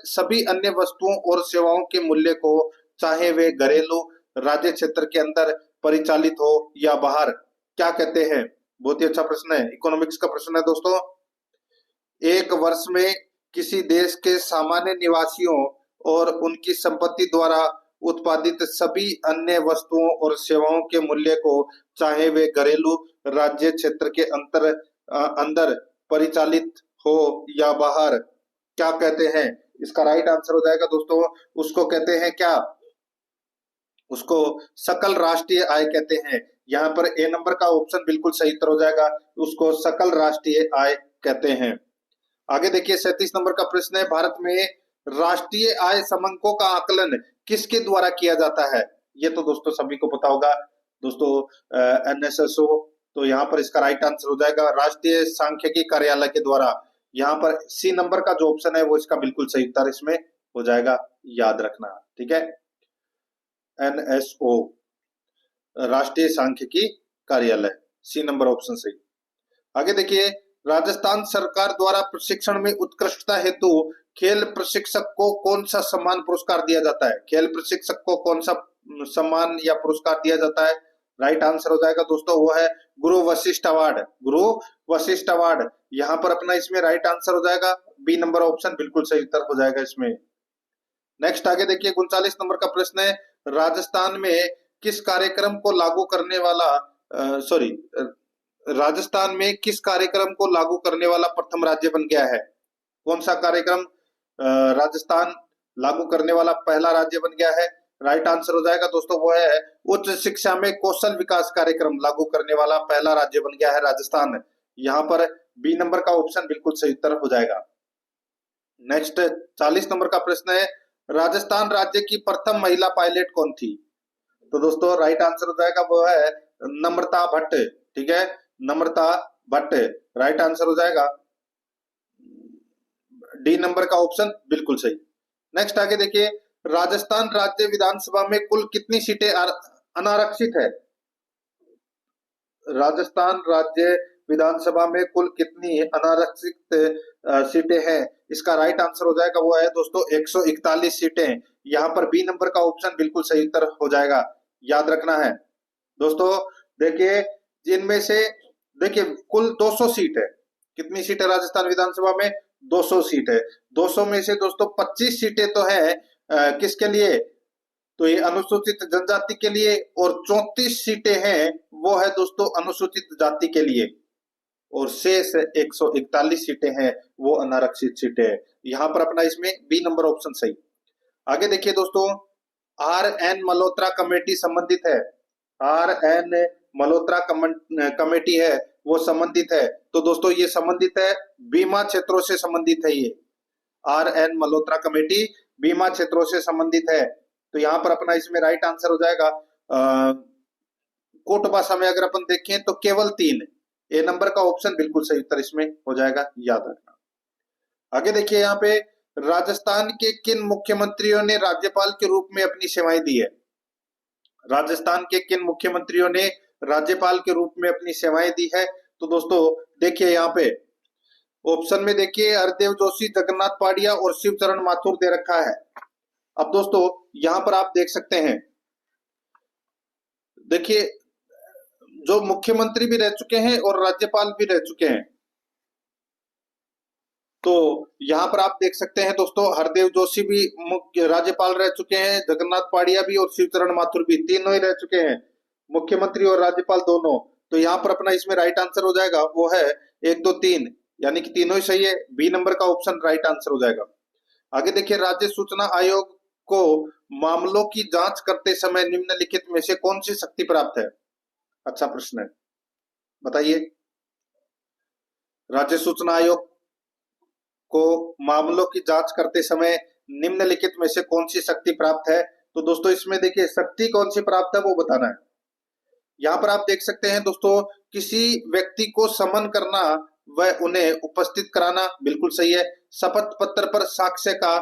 सभी अन्य वस्तुओं और सेवाओं के मूल्य को, चाहे वे घरेलू राज्य क्षेत्र के अंदर परिचालित हो या बाहर, क्या कहते हैं? बहुत ही अच्छा प्रश्न है, इकोनॉमिक्स का प्रश्न है दोस्तों। एक वर्ष में किसी देश के सामान्य निवासियों और उनकी संपत्ति द्वारा उत्पादित सभी अन्य वस्तुओं और सेवाओं के मूल्य को, चाहे वे घरेलू राज्य क्षेत्र के अंदर परिचालित हो या बाहर, क्या कहते हैं? इसका राइट आंसर हो जाएगा दोस्तों, उसको कहते हैं क्या? उसको सकल राष्ट्रीय आय कहते हैं। यहाँ पर ए नंबर का ऑप्शन बिल्कुल सही उत्तर हो जाएगा, उसको सकल राष्ट्रीय आय कहते हैं। आगे देखिए 37 नंबर का प्रश्न है, भारत में राष्ट्रीय आय समंकों का आकलन किसके द्वारा किया जाता है? ये तो दोस्तों सभी को पता होगा दोस्तों, NSSO। तो यहाँ पर इसका राइट आंसर हो जाएगा राष्ट्रीय सांख्यिकी कार्यालय के द्वारा। यहाँ पर सी नंबर का जो ऑप्शन है वो इसका बिल्कुल सही उत्तर इसमें हो जाएगा, याद रखना, ठीक है। NSO राष्ट्रीय सांख्यिकी कार्यालय, सी नंबर ऑप्शन सही। आगे देखिए राजस्थान सरकार द्वारा प्रशिक्षण में उत्कृष्टता हेतु खेल प्रशिक्षक को कौन सा सम्मान पुरस्कार दिया जाता है? खेल प्रशिक्षक को कौन सा सम्मान या पुरस्कार दिया जाता है? राइट आंसर हो जाएगा दोस्तों वो है गुरु वशिष्ठ अवार्ड, गुरु वशिष्ठ अवार्ड। यहाँ पर अपना इसमें राइट आंसर हो जाएगा बी नंबर ऑप्शन बिल्कुल सही उत्तर हो जाएगा इसमें। नेक्स्ट आगे देखिए 39 नंबर का प्रश्न है, राजस्थान में किस कार्यक्रम को लागू करने वाला राजस्थान में किस कार्यक्रम को लागू करने वाला प्रथम राज्य बन गया है? कौन सा कार्यक्रम राजस्थान लागू करने वाला पहला राज्य बन गया है? राइट आंसर हो जाएगा दोस्तों वो है उच्च शिक्षा में कौशल विकास कार्यक्रम लागू करने वाला पहला राज्य बन गया है राजस्थान। यहाँ पर बी नंबर का ऑप्शन बिल्कुल सही उत्तर हो जाएगा। नेक्स्ट 40 नंबर का प्रश्न है, राजस्थान राज्य की प्रथम महिला पायलट कौन थी? तो दोस्तों राइट आंसर हो जाएगा वो है नम्रता भट्ट। ठीक है, नम्रता भट्ट राइट आंसर हो जाएगा। डी नंबर का ऑप्शन बिल्कुल सही। नेक्स्ट आगे देखिए, राजस्थान राज्य विधानसभा में कुल कितनी सीटें अनारक्षित है? राजस्थान राज्य विधानसभा में कुल कितनी अनारक्षित सीटें हैं? इसका राइट आंसर हो जाएगा वो है दोस्तों 141 सीटें। यहाँ पर बी नंबर का ऑप्शन बिल्कुल सही उत्तर हो जाएगा, याद रखना है दोस्तों। देखिए जिनमें से देखिए कुल 200 सीट है। कितनी सीट है राजस्थान विधानसभा में? 200 सीट है। 200 में से दोस्तों 25 सीटें तो है किसके लिए? तो ये अनुसूचित जनजाति के लिए, और 34 सीटें हैं वो है दोस्तों अनुसूचित जाति के लिए, और शेष 141 सीटें हैं वो अनारक्षित सीटें हैं। यहाँ पर अपना इसमें बी नंबर ऑप्शन सही। आगे देखिए दोस्तों, आर एन मल्होत्रा कमेटी संबंधित है। आर एन मल्होत्रा कमेटी है वो संबंधित है। तो दोस्तों ये संबंधित है बीमा क्षेत्रों से संबंधित है। ये आर एन मल्होत्रा कमेटी बीमा क्षेत्रों से संबंधित है। तो यहाँ पर अपना इसमें राइट आंसर हो जाएगा कोट भाषा में अगर अपन देखें तो केवल 3। ए नंबर का ऑप्शन बिल्कुल सही उत्तर इसमें हो जाएगा, याद रखना। आगे देखिए यहाँ पे, राजस्थान के किन मुख्यमंत्रियों ने राज्यपाल के रूप में अपनी सेवाएं दी है? राजस्थान के किन मुख्यमंत्रियों ने राज्यपाल के रूप में अपनी सेवाएं दी है? तो दोस्तों देखिए यहाँ पे ऑप्शन में देखिए हरदेव जोशी, जगन्नाथ पाटिया और शिवचरण माथुर दे रखा है। अब दोस्तों यहाँ पर आप देख सकते हैं, देखिए जो मुख्यमंत्री भी रह चुके हैं और राज्यपाल भी रह चुके हैं। तो यहाँ पर आप देख सकते हैं दोस्तों हरदेव जोशी भी मुख्य राज्यपाल रह चुके हैं, जगन्नाथ पाटिया भी और शिवचरण माथुर भी, तीनों ही रह चुके हैं, मुख्यमंत्री और राज्यपाल दोनों। तो यहाँ पर अपना इसमें राइट आंसर हो जाएगा वो है 1 2 3, यानी कि तीनों ही सही है। बी नंबर का ऑप्शन राइट आंसर हो जाएगा। आगे देखिए, राज्य सूचना आयोग को मामलों की जांच करते समय निम्नलिखित में से कौन सी शक्ति प्राप्त है? अच्छा प्रश्न है, बताइए। राज्य सूचना आयोग को मामलों की जांच करते समय निम्नलिखित में से कौन सी शक्ति प्राप्त है? तो दोस्तों इसमें देखिए शक्ति कौन सी प्राप्त है वो बताना है। यहाँ पर आप देख सकते हैं दोस्तों, किसी व्यक्ति को समन करना व उन्हें उपस्थित कराना, बिल्कुल सही है। शपथ पत्र पर साक्ष्य का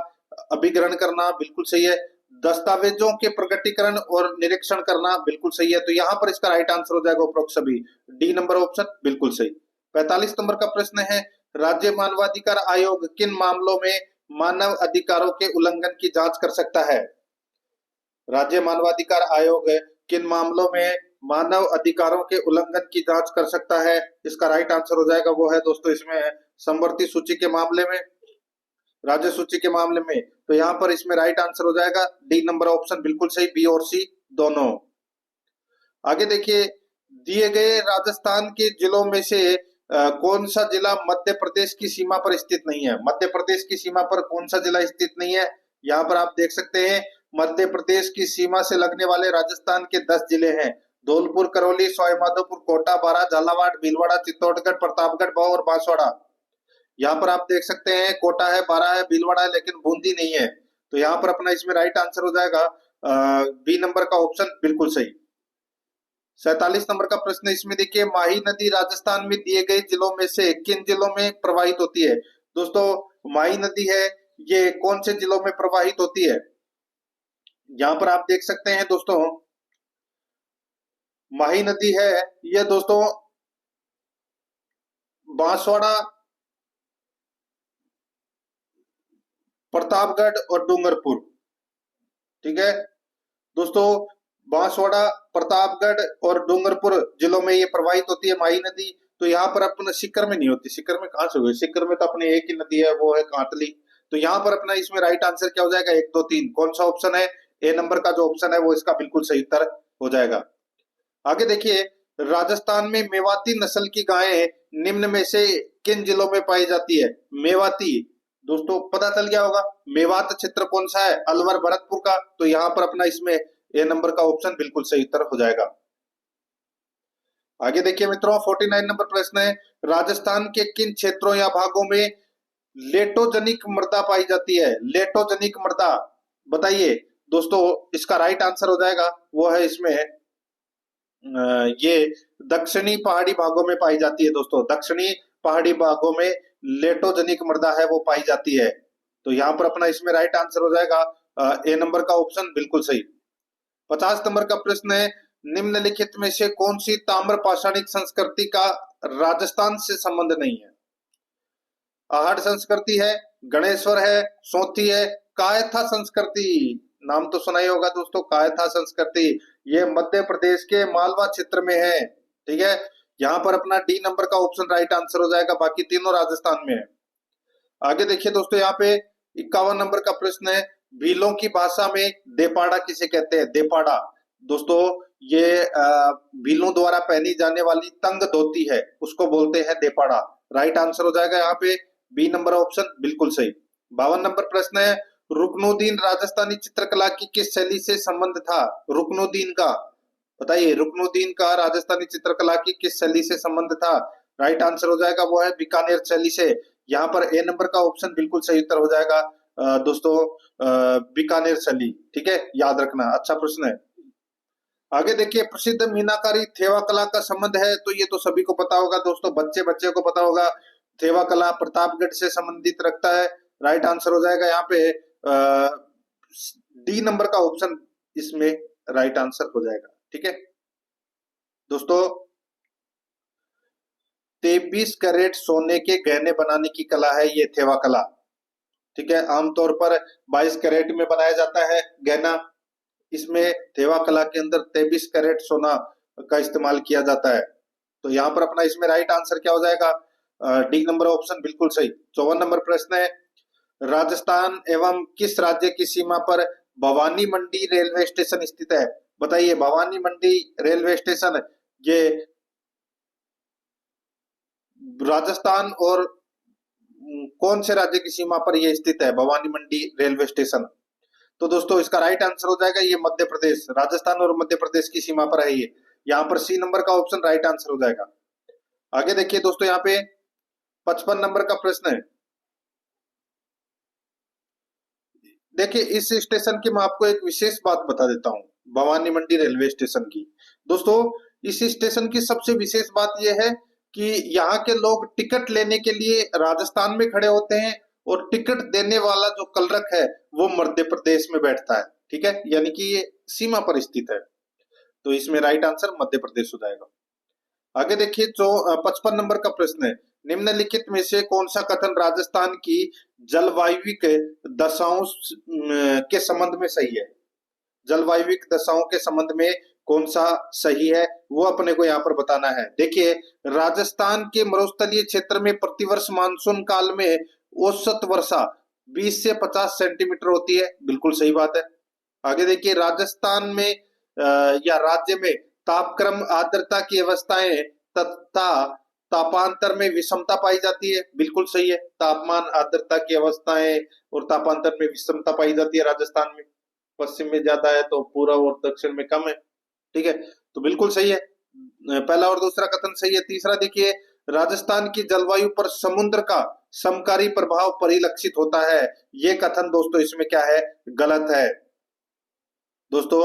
अभिग्रहण करना, बिल्कुल सही है। दस्तावेजों के प्रकटीकरण और निरीक्षण करना, बिल्कुल सही है। तो यहाँ पर इसका राइट आंसर हो जाएगा उपरोक्त सभी, डी नंबर ऑप्शन बिल्कुल सही। 45 नंबर का प्रश्न है, राज्य मानवाधिकार आयोग किन मामलों में मानव अधिकारों के उल्लंघन की जांच कर सकता है? राज्य मानवाधिकार आयोग किन मामलों में मानव अधिकारों के उल्लंघन की जांच कर सकता है? इसका राइट आंसर हो जाएगा वो है दोस्तों इसमें समवर्ती सूची के मामले में, राज्य सूची के मामले में। तो यहाँ पर इसमें राइट आंसर हो जाएगा डी नंबर ऑप्शन बिल्कुल सही, बी और सी दोनों। आगे देखिए, दिए गए राजस्थान के जिलों में से कौन सा जिला मध्य प्रदेश की सीमा पर स्थित नहीं है? मध्य प्रदेश की सीमा पर कौन सा जिला स्थित नहीं है? यहाँ पर आप देख सकते हैं मध्य प्रदेश की सीमा से लगने वाले राजस्थान के 10 जिले हैं। धौलपुर, करौली, सवाई माधोपुर, कोटा, बारां, झालावाड़, भीलवाड़ा, चित्तौड़गढ़, प्रतापगढ़, भाव और बांसवाड़ा। यहाँ पर आप देख सकते हैं कोटा है, बारां है, भीलवाड़ा है, लेकिन बूंदी नहीं है। तो यहाँ पर अपना इसमें राइट आंसर हो जाएगा बी नंबर का ऑप्शन बिल्कुल सही। 47 नंबर का प्रश्न इसमें देखिए, माही नदी राजस्थान में दिए गए जिलों में से किन जिलों में प्रवाहित होती है? दोस्तों माही नदी है ये कौन से जिलों में प्रवाहित होती है? यहाँ पर आप देख सकते हैं दोस्तों, माही नदी है ये दोस्तों बांसवाड़ा, प्रतापगढ़ और डूंगरपुर। ठीक है दोस्तों, बांसवाड़ा, प्रतापगढ़ और डूंगरपुर जिलों में ये प्रवाहित होती है माही नदी। तो यहाँ पर अपने सीकर में नहीं होती। सीकर में कहां से हुई? सीकर में तो अपनी एक ही नदी है वो है कांतली। तो यहाँ पर अपना इसमें राइट आंसर क्या हो जाएगा? 1 2 3। कौन सा ऑप्शन है? ए नंबर का जो ऑप्शन है वो इसका बिल्कुल सही उत्तर हो जाएगा। आगे देखिए, राजस्थान में मेवाती नस्ल की गायें निम्न में से किन जिलों में पाई जाती है? मेवाती दोस्तों पता चल गया होगा, मेवात क्षेत्र कौन सा है? अलवर, भरतपुर का। तो यहाँ पर अपना इसमें ए नंबर का ऑप्शन बिल्कुल सही उत्तर हो जाएगा। आगे देखिए मित्रों, 49 नंबर प्रश्न है, राजस्थान के किन क्षेत्रों या भागों में लेटोजेनिक मृदा पाई जाती है? लेटोजेनिक मृदा बताइए दोस्तों इसका राइट आंसर हो जाएगा वो है इसमें ये दक्षिणी पहाड़ी भागों में पाई जाती है दोस्तों। दक्षिणी पहाड़ी भागों में लेटोजेनिक मृदा है वो पाई जाती है। तो यहाँ पर अपना इसमें राइट आंसर हो जाएगा ए नंबर का ऑप्शन बिल्कुल सही। 50 नंबर का प्रश्न है, निम्नलिखित में से कौन सी ताम्र पाषाणिक संस्कृति का राजस्थान से संबंध नहीं है? आहड़ संस्कृति है, गणेश्वर है, सोथी है, कायथा संस्कृति। नाम तो सुना ही होगा दोस्तों, कायथा संस्कृति। ये मध्य प्रदेश के मालवा क्षेत्र में है। ठीक है, यहाँ पर अपना डी नंबर का ऑप्शन राइट आंसर हो जाएगा, बाकी तीनों राजस्थान में है। आगे देखिए दोस्तों, यहाँ पे 51 नंबर का प्रश्न है, भीलों की भाषा में देपाड़ा किसे कहते हैं? देपाड़ा दोस्तों ये भीलों द्वारा पहनी जाने वाली तंग धोती है, उसको बोलते हैं देपाड़ा। राइट आंसर हो जाएगा यहाँ पे बी नंबर ऑप्शन बिल्कुल सही। 52 नंबर प्रश्न है, रुकनुद्दीन राजस्थानी चित्रकला की किस शैली से संबंध था? रुकनुद्दीन का बताइए, रुकनुद्दीन का राजस्थानी चित्रकला की किस शैली से संबंध था? राइट आंसर हो जाएगा वो है बीकानेर शैली से। यहाँ पर ए नंबर का ऑप्शन बिल्कुल सही उत्तर हो जाएगा दोस्तों, बीकानेर शैली। ठीक है, याद रखना, अच्छा प्रश्न है। आगे देखिए, प्रसिद्ध मीनाकारी थेवा कला का संबंध है, तो ये तो सभी को पता होगा दोस्तों, बच्चे बच्चे को पता होगा। थेवा कला प्रतापगढ़ से संबंधित रखता है। राइट आंसर हो जाएगा यहाँ पे डी नंबर का ऑप्शन इसमें राइट आंसर हो जाएगा। ठीक है दोस्तों, 23 कैरेट सोने के गहने बनाने की कला है ये थेवा कला। ठीक है, आमतौर पर 22 कैरेट में बनाया जाता है गहना। इसमें थेवा कला के अंदर 23 कैरेट सोना का इस्तेमाल किया जाता है। तो यहाँ पर अपना इसमें राइट आंसर क्या हो जाएगा? डी नंबर ऑप्शन बिल्कुल सही। 54 नंबर प्रश्न है, राजस्थान एवं किस राज्य की सीमा पर भवानी मंडी रेलवे स्टेशन स्थित है? बताइए, भवानी मंडी रेलवे स्टेशन ये राजस्थान और कौन से राज्य की सीमा पर यह स्थित है भवानी मंडी रेलवे स्टेशन? तो दोस्तों इसका राइट आंसर हो जाएगा ये मध्य प्रदेश, राजस्थान और मध्य प्रदेश की सीमा पर है ये। यहाँ पर सी नंबर का ऑप्शन राइट आंसर हो जाएगा। आगे देखिए दोस्तों, यहाँ पे 55 नंबर का प्रश्न है। देखिए, इस स्टेशन की मैं आपको एक विशेष बात बता देता हूँ, भवानी मंडी रेलवे स्टेशन की। दोस्तों इस स्टेशन की सबसे विशेष बात यह है कि यहाँ के लोग टिकट लेने के लिए राजस्थान में खड़े होते हैं और टिकट देने वाला जो क्लर्क है वो मध्य प्रदेश में बैठता है। ठीक है, यानी कि ये सीमा पर स्थित है। तो इसमें राइट आंसर मध्य प्रदेश हो जाएगा। आगे देखिए, जो 55 नंबर का प्रश्न है, निम्नलिखित में से कौन सा कथन राजस्थान की जलवायविक दशाओं के संबंध में सही है? जलवायविक दशाओं के संबंध में कौन सा सही है वो अपने को यहाँ पर बताना है। देखिए, राजस्थान के मरुस्थलीय क्षेत्र में प्रतिवर्ष मानसून काल में औसत वर्षा 20 से 50 सेंटीमीटर होती है, बिल्कुल सही बात है। आगे देखिए, राजस्थान में या राज्य में तापक्रम आर्द्रता की अवस्थाएं तथा तापांतर में विषमता पाई जाती है, बिल्कुल सही है। तापमान आर्द्रता की अवस्थाएं और तापांतर में विषमता पाई जाती है राजस्थान में, पश्चिम में ज्यादा है तो पूर्व और दक्षिण में कम है। ठीक है, तो बिल्कुल सही है, पहला और दूसरा कथन सही है। तीसरा देखिए, राजस्थान की जलवायु पर समुद्र का समकारी प्रभाव परिलक्षित होता है, ये कथन दोस्तों इसमें क्या है? गलत है। दोस्तों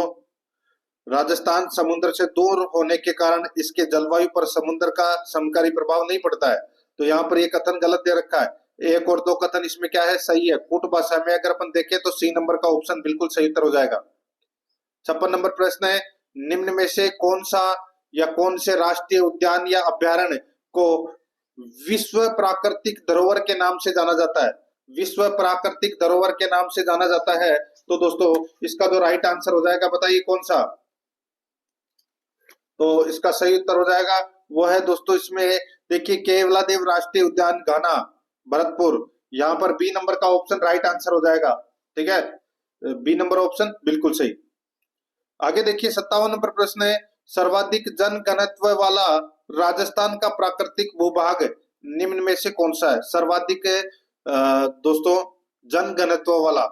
राजस्थान समुद्र से दूर होने के कारण इसके जलवायु पर समुद्र का समकारी प्रभाव नहीं पड़ता है, तो यहाँ पर ये कथन गलत दे रखा है। एक और दो कथन इसमें क्या है? सही है। कूट भाषा में अगर अपन देखें तो सी नंबर का ऑप्शन बिल्कुल सही उत्तर हो जाएगा। 56 नंबर प्रश्न है, निम्न में से कौन सा या कौन से राष्ट्रीय उद्यान या अभ्यारण्य को विश्व प्राकृतिक धरोहर के नाम से जाना जाता है? विश्व प्राकृतिक धरोहर के नाम से जाना जाता है, तो दोस्तों इसका जो राइट आंसर हो जाएगा बताइए कौन सा? तो इसका सही उत्तर हो जाएगा वो है दोस्तों, इसमें देखिए केवलादेव राष्ट्रीय उद्यान घाना भरतपुर। यहाँ पर बी नंबर का ऑप्शन राइट आंसर हो जाएगा। ठीक है, बी नंबर ऑप्शन बिल्कुल सही। आगे देखिए, 57 नंबर प्रश्न है, सर्वाधिक जनघनत्व वाला राजस्थान का प्राकृतिक भूभाग निम्न में से कौन सा है? सर्वाधिक दोस्तों जनघनत्व वाला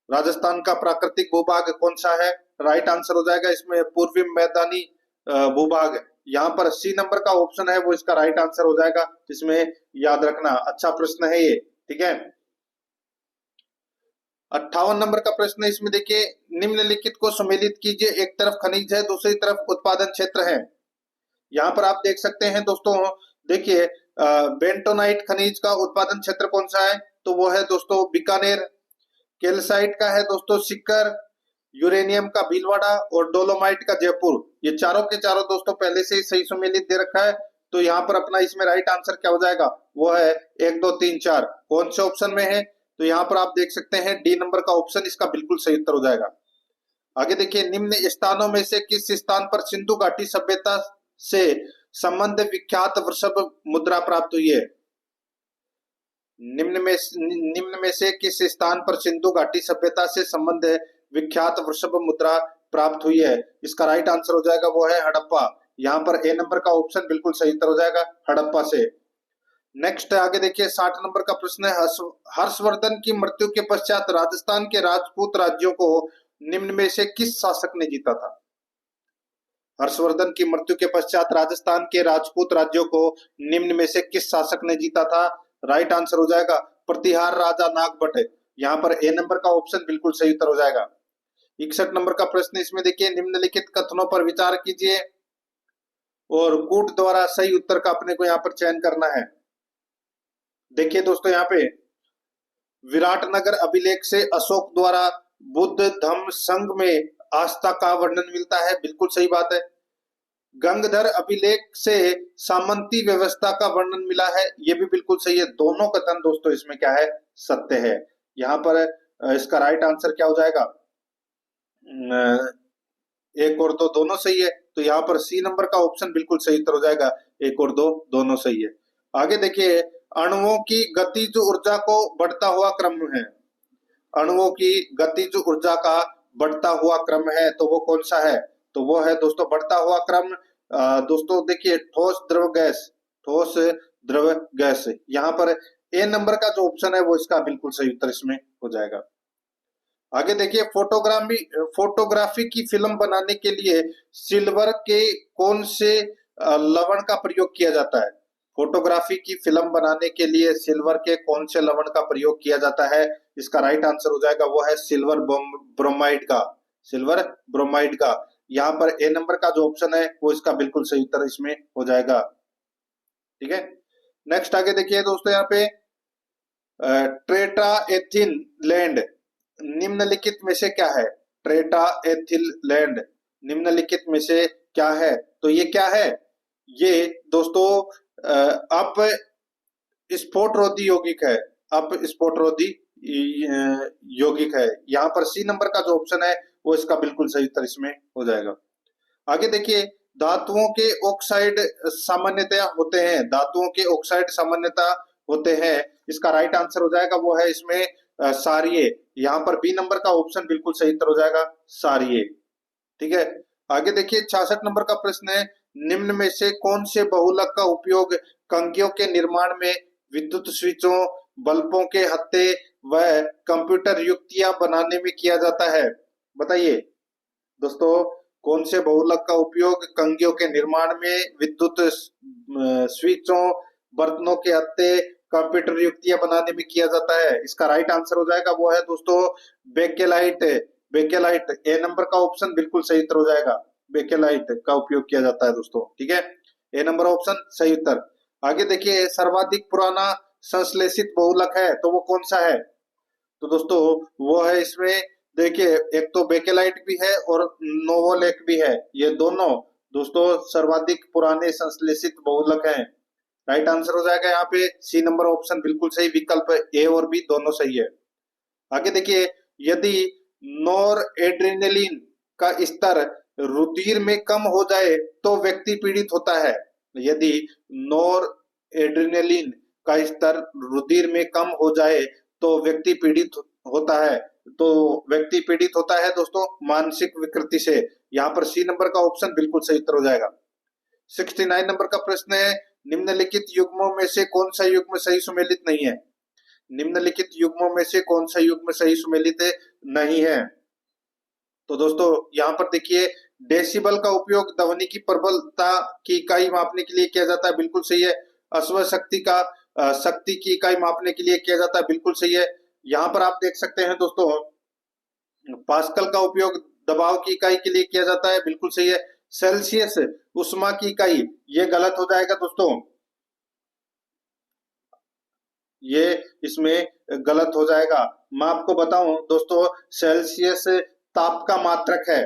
राजस्थान का प्राकृतिक भूभाग कौन सा है? राइट आंसर हो जाएगा इसमें पूर्वी मैदानी भूभाग। यहाँ पर सी नंबर का ऑप्शन है वो इसका राइट आंसर हो जाएगा, इसमें याद रखना, अच्छा प्रश्न है ये। ठीक है, 58 नंबर का प्रश्न है, इसमें देखिए निम्नलिखित को सम्मिलित कीजिए। एक तरफ खनिज है, दूसरी तरफ उत्पादन क्षेत्र है। यहाँ पर आप देख सकते हैं दोस्तों, देखिए बेंटोनाइट खनिज का उत्पादन क्षेत्र कौन सा है, तो वो है दोस्तों बीकानेर। कैल्साइट का है दोस्तों सीकर, यूरेनियम का भीलवाड़ा और डोलोमाइट का जयपुर। ये चारों के चारों दोस्तों पहले से ही सही सम्मिलित दे रखा है। तो यहाँ पर अपना इसमें राइट आंसर क्या हो जाएगा, वो है 1 2 3 4। कौन से ऑप्शन में है, तो यहाँ पर आप देख सकते हैं डी नंबर का ऑप्शन इसका बिल्कुल सही उत्तर हो जाएगा। आगे देखिए, निम्न स्थानों में से किस स्थान पर सिंधु घाटी सभ्यता से संबंध विख्यात वृषभ मुद्रा प्राप्त हुई है। निम्न में से किस स्थान पर सिंधु घाटी सभ्यता से संबंध विख्यात वृषभ मुद्रा प्राप्त हुई है। इसका राइट आंसर हो जाएगा वो है हड़प्पा। यहाँ पर ए नंबर का ऑप्शन बिल्कुल सही उत्तर हो जाएगा, हड़प्पा से। नेक्स्ट आगे देखिए 60 नंबर का प्रश्न है, हर्षवर्धन की मृत्यु के पश्चात राजस्थान के राजपूत राज्यों को निम्न में से किस शासक ने जीता था। हर्षवर्धन की मृत्यु के पश्चात राजस्थान के राजपूत राज्यों को निम्न में से किस शासक ने जीता था। राइट आंसर हो जाएगा प्रतिहार राजा नागभट्ट। यहाँ पर ए नंबर का ऑप्शन बिल्कुल सही उत्तर हो जाएगा। 61 नंबर का प्रश्न, इसमें देखिए निम्नलिखित कथनों पर विचार कीजिए और कूट द्वारा सही उत्तर का अपने को यहाँ पर चयन करना है। देखिए दोस्तों, यहाँ पे विराटनगर अभिलेख से अशोक द्वारा बुद्ध धम्म संघ में आस्था का वर्णन मिलता है, बिल्कुल सही बात है। गंगधर अभिलेख से सामंती व्यवस्था का वर्णन मिला है, ये भी बिल्कुल सही है। दोनों कथन दोस्तों इसमें क्या है, सत्य है। यहाँ पर इसका राइट आंसर क्या हो जाएगा, 1 और 2 दोनों सही है। तो यहाँ पर सी नंबर का ऑप्शन बिल्कुल सही उत्तर हो जाएगा, 1 और 2 दोनों सही है। आगे देखिए, अणुओं की गतिज ऊर्जा को बढ़ता हुआ क्रम है। अणुओं की गतिज ऊर्जा का बढ़ता हुआ क्रम है, तो वो कौन सा है, तो वो है दोस्तों बढ़ता हुआ क्रम। दोस्तों देखिए ठोस द्रव गैस, ठोस द्रव गैस। यहाँ पर ए नंबर का जो ऑप्शन है वो इसका बिल्कुल सही उत्तर इसमें हो जाएगा। आगे देखिए, फोटोग्राफी की फिल्म बनाने के लिए सिल्वर के कौन से लवण का प्रयोग किया जाता है। फोटोग्राफी की फिल्म बनाने के लिए सिल्वर के कौन से लवण का प्रयोग किया जाता है। इसका राइट आंसर हो जाएगा वो है सिल्वर ब्रोमाइड का, सिल्वर ब्रोमाइड का। यहाँ पर ए नंबर का जो ऑप्शन है वो इसका बिल्कुल सही उत्तर इसमें हो जाएगा। ठीक है, नेक्स्ट आगे देखिए दोस्तों, यहाँ पे ट्रेटा एथिल लैंड निम्नलिखित में से क्या है। ट्रेटा एथिल लैंड निम्नलिखित में से क्या है, तो ये क्या है, ये दोस्तों अप स्फोटरोधी यौगिक है, अप स्फोटरोधी यौगिक है। यहाँ पर सी नंबर का जो ऑप्शन है वो इसका बिल्कुल सही उत्तर इसमें हो जाएगा। आगे देखिए, धातुओं के ऑक्साइड सामान्यतया होते हैं, धातुओं के ऑक्साइड सामान्यतः होते हैं। इसका राइट आंसर हो जाएगा वो है इसमें सारिये। यहाँ पर बी नंबर का ऑप्शन बिल्कुल सही उत्तर हो जाएगा, सारिये। ठीक है, आगे देखिए 66 नंबर का प्रश्न है, निम्न में से कौन से बहुलक का उपयोग कंगियों के निर्माण में, विद्युत स्विचों, बल्बों के हत्थे व कंप्यूटर युक्तियां बनाने में किया जाता है। बताइए दोस्तों, कौन से बहुलक का उपयोग कंगियों के निर्माण में, विद्युत स्विचों, बर्तनों के हत्थे, कंप्यूटर युक्तियां बनाने में किया जाता है। इसका राइट आंसर हो जाएगा वो है दोस्तों बेकेलाइट। बेकेलाइट ए नंबर का ऑप्शन बिल्कुल सही उत्तर हो जाएगा, बेकेलाइट का उपयोग किया जाता है दोस्तों। ठीक है, ए नंबर ऑप्शन सही उत्तर। आगे देखिए, सर्वाधिक पुराना संश्लेषित बहुलक है तो वो कौन सा है, तो दोस्तों वो है इसमें देखिए, एक तो बेकेलाइट भी है और नोवोलेक भी है। ये दोनों दोस्तों सर्वाधिक पुराने संश्लेषित बहुलक हैं। राइट आंसर हो जाएगा यहाँ पे सी नंबर ऑप्शन बिल्कुल सही, विकल्प ए और बी दोनों सही है। आगे देखिए, यदि नोर एड्रेनलिन का स्तर रुधिर में कम हो जाए तो व्यक्ति पीड़ित होता है। यदि नोर एड्रेनलिन का स्तर रुधिर में कम हो जाए तो व्यक्ति पीड़ित होता है, तो व्यक्ति पीड़ित होता है दोस्तों मानसिक विकृति से। यहाँ पर सी नंबर का ऑप्शन बिल्कुल सही उत्तर हो जाएगा। 69 नंबर का प्रश्न है, निम्नलिखित युग्मों में से कौन सा युग्म सही सुमेलित नहीं है। निम्नलिखित युग्मों में से कौन सा युग्म सही सुमेलित नहीं है, तो दोस्तों यहाँ पर देखिए, डेसिबल का उपयोग ध्वनि की प्रबलता की इकाई मापने के लिए किया जाता है, बिल्कुल सही है। अश्व शक्ति का शक्ति की इकाई मापने के लिए किया जाता है, बिल्कुल सही है। यहाँ पर आप देख सकते हैं दोस्तों, पास्कल का उपयोग दबाव की इकाई के लिए किया जाता है, बिल्कुल सही है। सेल्सियस उष्मा की इकाई, ये गलत हो जाएगा दोस्तों, ये इसमें गलत हो जाएगा। मैं आपको बताऊं दोस्तों, सेल्सियस ताप का मात्रक है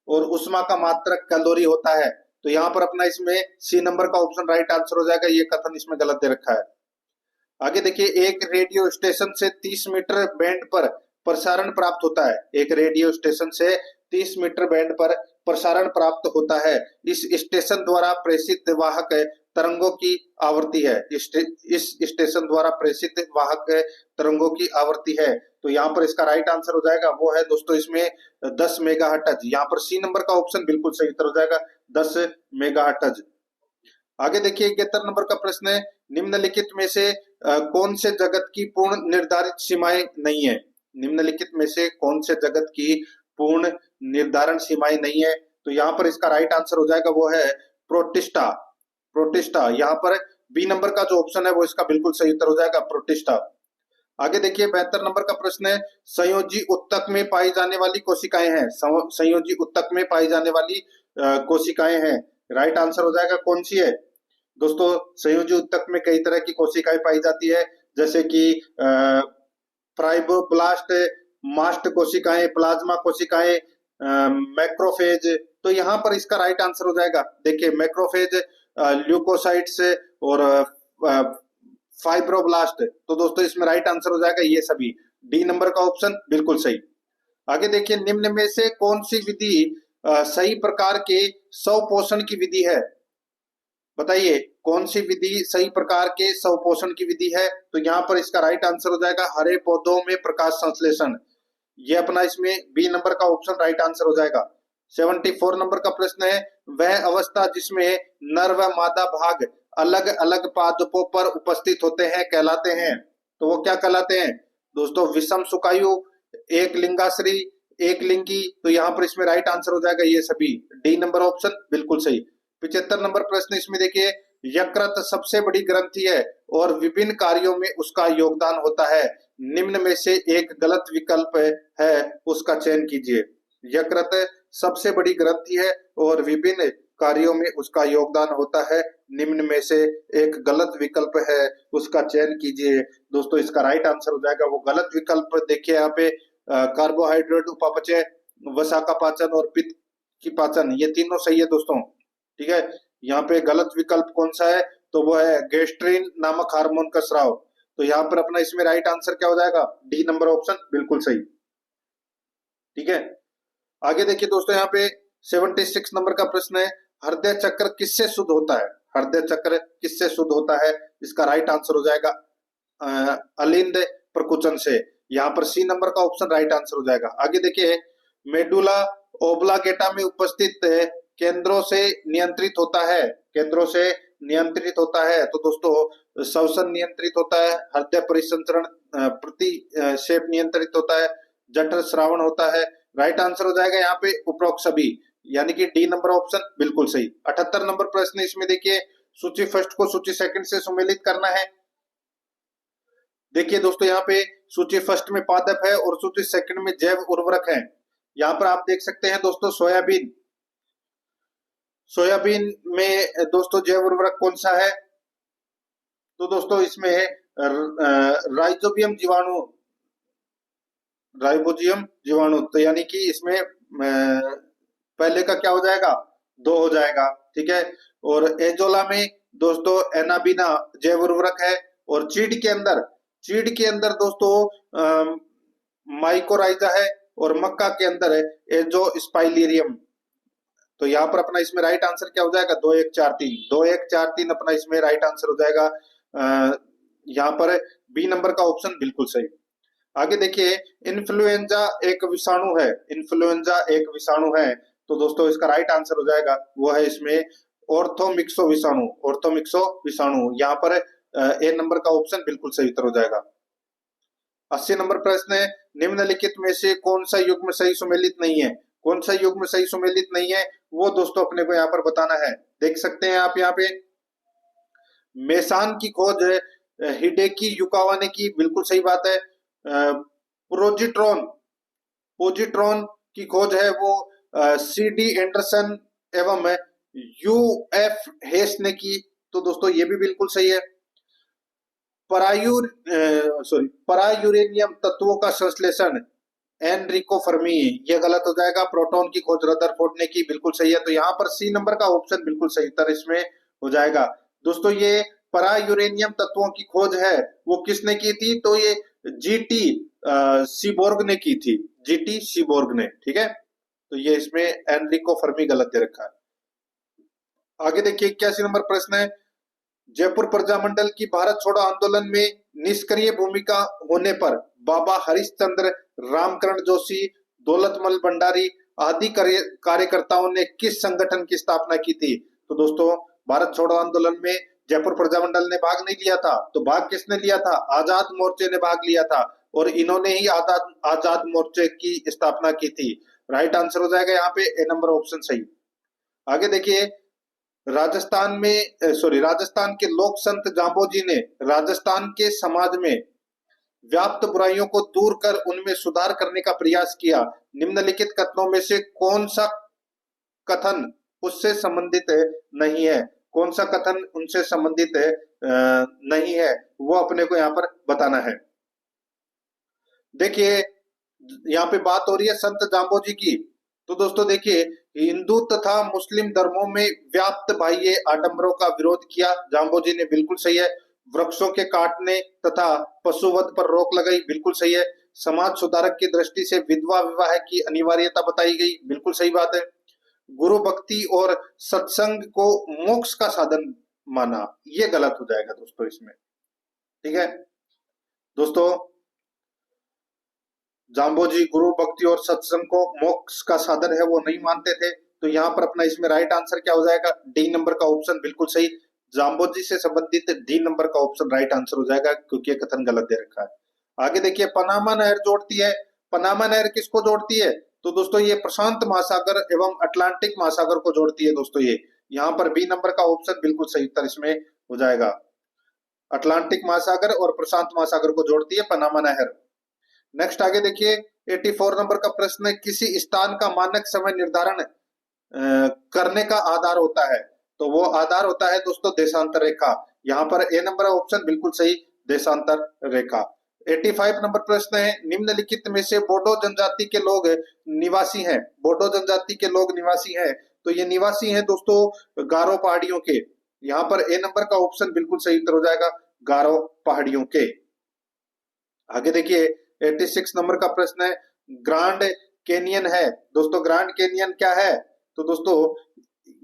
और उष्मा का मात्रक कैलोरी होता है। तो यहाँ पर अपना इसमें सी नंबर का ऑप्शन राइट आंसर हो जाएगा, ये कथन इसमें गलत दे रखा है। आगे देखिए, एक रेडियो स्टेशन से 30 मीटर बैंड पर प्रसारण प्राप्त होता है। एक रेडियो स्टेशन से 30 मीटर बैंड पर प्रसारण प्राप्त होता है। इस स्टेशन द्वारा प्रेषित वाहक तरंगों की आवृत्ति है। इस स्टेशन द्वारा प्रेषित वाहक तरंगों की आवृत्ति है। तो यहाँ पर इसका राइट आंसर हो जाएगा, वो है दोस्तों इसमें 10 मेगाहर्ट्ज। यहाँ पर सी नंबर का ऑप्शन बिल्कुल सही उत्तर हो जाएगा, 10 मेगाहर्ट्ज। आगे देखिए, 71 नंबर का प्रश्न है, निम्नलिखित में से कौन से जगत की पूर्ण निर्धारित सीमाएं नहीं है। निम्नलिखित में से कौन से जगत की पूर्ण निर्धारण सीमाएं नहीं है। तो यहाँ पर इसका राइट आंसर हो जाएगा, वो है प्रोटिस्टा। प्रोटिस्टा, यहाँ पर बी नंबर का जो ऑप्शन है वो इसका बिल्कुल सही उत्तर हो जाएगा, प्रोटिस्टा। आगे देखिए, 72 नंबर का प्रश्न है, संयोजी उत्तक में पाई जाने वाली कोशिकाएं हैं। संयोजी उत्तक में पाई जाने वाली कोशिकाएं हैं, राइट आंसर हो जाएगा कौन सी है दोस्तों। संयोजी उत्तक में कई तरह की कोशिकाएं पाई जाती है, जैसे कि फाइब्रोब्लास्ट, मास्ट कोशिकाएं, प्लाज्मा कोशिकाएं, मैक्रोफेज। तो यहाँ पर इसका राइट आंसर हो जाएगा, देखिए मैक्रोफेज, ल्यूकोसाइट्स और फाइब्रोब्लास्ट। तो दोस्तों इसमें राइट आंसर हो जाएगा ये सभी, डी नंबर का ऑप्शन बिल्कुल सही। आगे देखिए, निम्न में से कौन सी विधि सही प्रकार के स्वपोषण की विधि है। बताइए कौन सी विधि सही प्रकार के स्वपोषण की विधि है। तो यहाँ पर इसका राइट आंसर हो जाएगा हरे पौधों में प्रकाश संश्लेषण, ये अपना इसमें बी नंबर का ऑप्शन राइट आंसर हो जाएगा। 74 नंबर का प्रश्न है, वह अवस्था जिसमें नर व मादा भाग अलग अलग पादपों पर उपस्थित होते हैं कहलाते हैं। तो वो क्या कहलाते हैं दोस्तों, विषम सुखायु, एक लिंगाश्री, एक लिंगी। तो यहाँ पर इसमें राइट आंसर हो जाएगा ये सभी, डी नंबर ऑप्शन बिल्कुल सही। 75 नंबर प्रश्न इसमें देखिए, यकृत सबसे बड़ी ग्रंथि है और विभिन्न कार्यों में उसका योगदान होता है। निम्न में से एक गलत विकल्प है, उसका चयन कीजिए। यकृत सबसे बड़ी ग्रंथि है और विभिन्न कार्यों में उसका योगदान होता है, निम्न में से एक गलत विकल्प है, उसका चयन कीजिए। दोस्तों इसका राइट आंसर हो जाएगा वो गलत विकल्प, देखिए यहाँ पे कार्बोहाइड्रेट उपापचय, वसा का पाचन और पित्त की पाचन, ये तीनों सही है दोस्तों, ठीक है। यहाँ पे गलत विकल्प कौन सा है, तो वो है गेस्ट्रिन नामक हार्मोन का स्राव। तो यहाँ पर अपना इसमें राइट आंसर क्या हो जाएगा, डी नंबर ऑप्शन बिल्कुल सही, ठीक है। आगे देखिए दोस्तों, यहाँ पे 76 नंबर का प्रश्न है, हृदय चक्र किससे शुद्ध होता है। हृदय चक्र किससे शुद्ध होता है, इसका राइट आंसर हो जाएगा अलिंद प्रकुचन से। यहाँ पर सी नंबर का ऑप्शन राइट आंसर हो जाएगा। आगे देखिए, मेडुला ओब्लांगेटा में उपस्थित केंद्रों से नियंत्रित होता है, केंद्रों से नियंत्रित होता है। तो दोस्तों श्वसन नियंत्रित होता है, हृदय परिसंचरण प्रतिक्षेप नियंत्रित होता है, जठर श्रावण होता है। राइट आंसर हो जाएगा यहाँ पे उपरोक्त सभी, यानी कि डी नंबर ऑप्शन बिल्कुल सही। 78 नंबर प्रश्न इसमें देखिए, सूची फर्स्ट को सूची सेकंड से सुमेलित करना है। देखिए दोस्तों, यहाँ पे सूची फर्स्ट में पादप है और सूची सेकंड में जैव उर्वरक है। यहाँ पर आप देख सकते हैं दोस्तों, सोयाबीन, सोयाबीन में दोस्तों जैव उर्वरक कौन सा है, तो दोस्तों इसमें राइजोबियम जीवाणु, राइबोजियम जीवाणु। तो यानी कि इसमें पहले का क्या हो जाएगा, 2 हो जाएगा, ठीक है। और एजोला में दोस्तों एनाबिना जैव उर्वरक है। और चीड़ के अंदर दोस्तों माइकोराइजा है और मक्का के अंदर है एजोस्पाइलिरियम। तो यहाँ पर अपना इसमें राइट आंसर क्या हो जाएगा, 2 1 4 3, 2 1 4 3 अपना इसमें राइट आंसर हो जाएगा। यहाँ पर बी नंबर का ऑप्शन बिल्कुल सही। आगे देखिए, इन्फ्लुएंजा एक विषाणु है, इन्फ्लुएंजा एक विषाणु है। तो दोस्तों इसका राइट आंसर हो जाएगा, वो है इसमें ऑर्थोमिक्सो विषाणु, ऑर्थोमिक्सो विषाणु। यहाँ पर ए नंबर का ऑप्शन बिल्कुल सही उत्तर हो जाएगा। 80 नंबर प्रश्न है, निम्नलिखित में से कौन सा युग्म सही सुमेलित नहीं है। कौन सा युग्म सही सुमेलित नहीं है, वो दोस्तों अपने को यहाँ पर बताना है। देख सकते हैं आप यहाँ पे, मेसान की खोज हिडेकी युकावा ने की, बिल्कुल सही बात है। प्रोजिट्रॉन पोजिट्रॉन की खोज है वो सी डी एंडरसन एवं यू एफ हेस ने की। तो दोस्तों ये भी बिल्कुल सही है। परायूरेनियम तत्वों का संश्लेषण एनरिको फर्मी, ये गलत हो जाएगा। प्रोटॉन की खोज रदरफोर्ड ने की, बिल्कुल सही है। तो यहाँ पर सी नंबर का ऑप्शन बिल्कुल सही उत्तर इसमें हो जाएगा। दोस्तों ये परायूरेनियम तत्वों की खोज है वो किसने की थी? तो ये जीटी सीबोर्ग ने की थी, जीटी सीबोर्ग ने, ठीक है। तो ये इसमें एनरिको फर्मी गलत दे रखा है। आगे देखिए 81 नंबर प्रश्न है, जयपुर प्रजामंडल की भारत छोड़ो आंदोलन में निष्क्रिय भूमिका होने पर बाबा हरिश्चंद्र, रामकरण जोशी, दौलतमल भंडारी आदि कार्यकर्ताओं ने किस संगठन की स्थापना की थी? तो दोस्तों भारत छोड़ो आंदोलन में जयपुर प्रजामंडल ने भाग नहीं लिया था, तो भाग किसने लिया था? आजाद मोर्चे ने भाग लिया था, और इन्होंने ही आजाद मोर्चे की स्थापना की थी। राइट आंसर हो जाएगा यहाँ पे ए नंबर ऑप्शन सही। आगे देखिए राजस्थान के लोक संत जाम्बोजी ने राजस्थान के समाज में व्याप्त बुराइयों को दूर कर उनमें सुधार करने का प्रयास किया। निम्नलिखित कथनों में से कौन सा कथन उससे संबंधित नहीं है? कौन सा कथन उनसे संबंधित नहीं है, वो अपने को यहाँ पर बताना है। देखिए यहाँ पे बात हो रही है संत जाम्बोजी की। तो दोस्तों देखिए हिंदू तथा मुस्लिम धर्मों में व्याप्त बाह्य आडंबरों का विरोध किया, जाम्बोजी ने, बिल्कुल सही है। वृक्षों के काटने तथा पशुवध पर रोक लगाई, बिल्कुल सही है। समाज सुधारक की दृष्टि से विधवा विवाह की अनिवार्यता बताई गई, बिल्कुल सही बात है। गुरु भक्ति और सत्संग को मोक्ष का साधन माना, ये गलत हो जाएगा दोस्तों इसमें, ठीक है। दोस्तों जाम्बोजी गुरु भक्ति और सत्संग को मोक्ष का साधन है वो नहीं मानते थे। तो यहाँ पर अपना इसमें राइट आंसर क्या हो जाएगा? डी नंबर का ऑप्शन बिल्कुल सही। जाम्बोजी से संबंधित डी नंबर का ऑप्शन राइट आंसर हो जाएगा, क्योंकि कथन गलत दे रखा है। आगे देखिए पनामा नहर जोड़ती है, पनामा नहर किसको जोड़ती है? तो दोस्तों ये प्रशांत महासागर एवं अटलांटिक महासागर को जोड़ती है दोस्तों। ये यहाँ पर बी नंबर का ऑप्शन बिल्कुल सही उत्तर इसमें हो जाएगा। अटलांटिक महासागर और प्रशांत महासागर को जोड़ती है पनामा नहर। नेक्स्ट आगे देखिए 84 नंबर का प्रश्न है, किसी स्थान का मानक समय निर्धारण करने का आधार होता है? तो वो आधार होता है दोस्तों देशांतर रेखा। यहाँ पर ए नंबर ऑप्शन बिल्कुल सही, देशांतर रेखा। 85 नंबर प्रश्न है, निम्नलिखित में से बोडो जनजाति के लोग निवासी हैं, बोडो जनजाति के लोग निवासी हैं। तो ये निवासी हैं दोस्तों गारो पहाड़ियों के। यहाँ पर ए नंबर का ऑप्शन बिल्कुल सही उत्तर हो जाएगा, गारो पहाड़ियों के। आगे देखिए 86 नंबर का प्रश्न है, ग्रांड कैनियन है दोस्तों, ग्रांड कैनियन क्या है? तो दोस्तों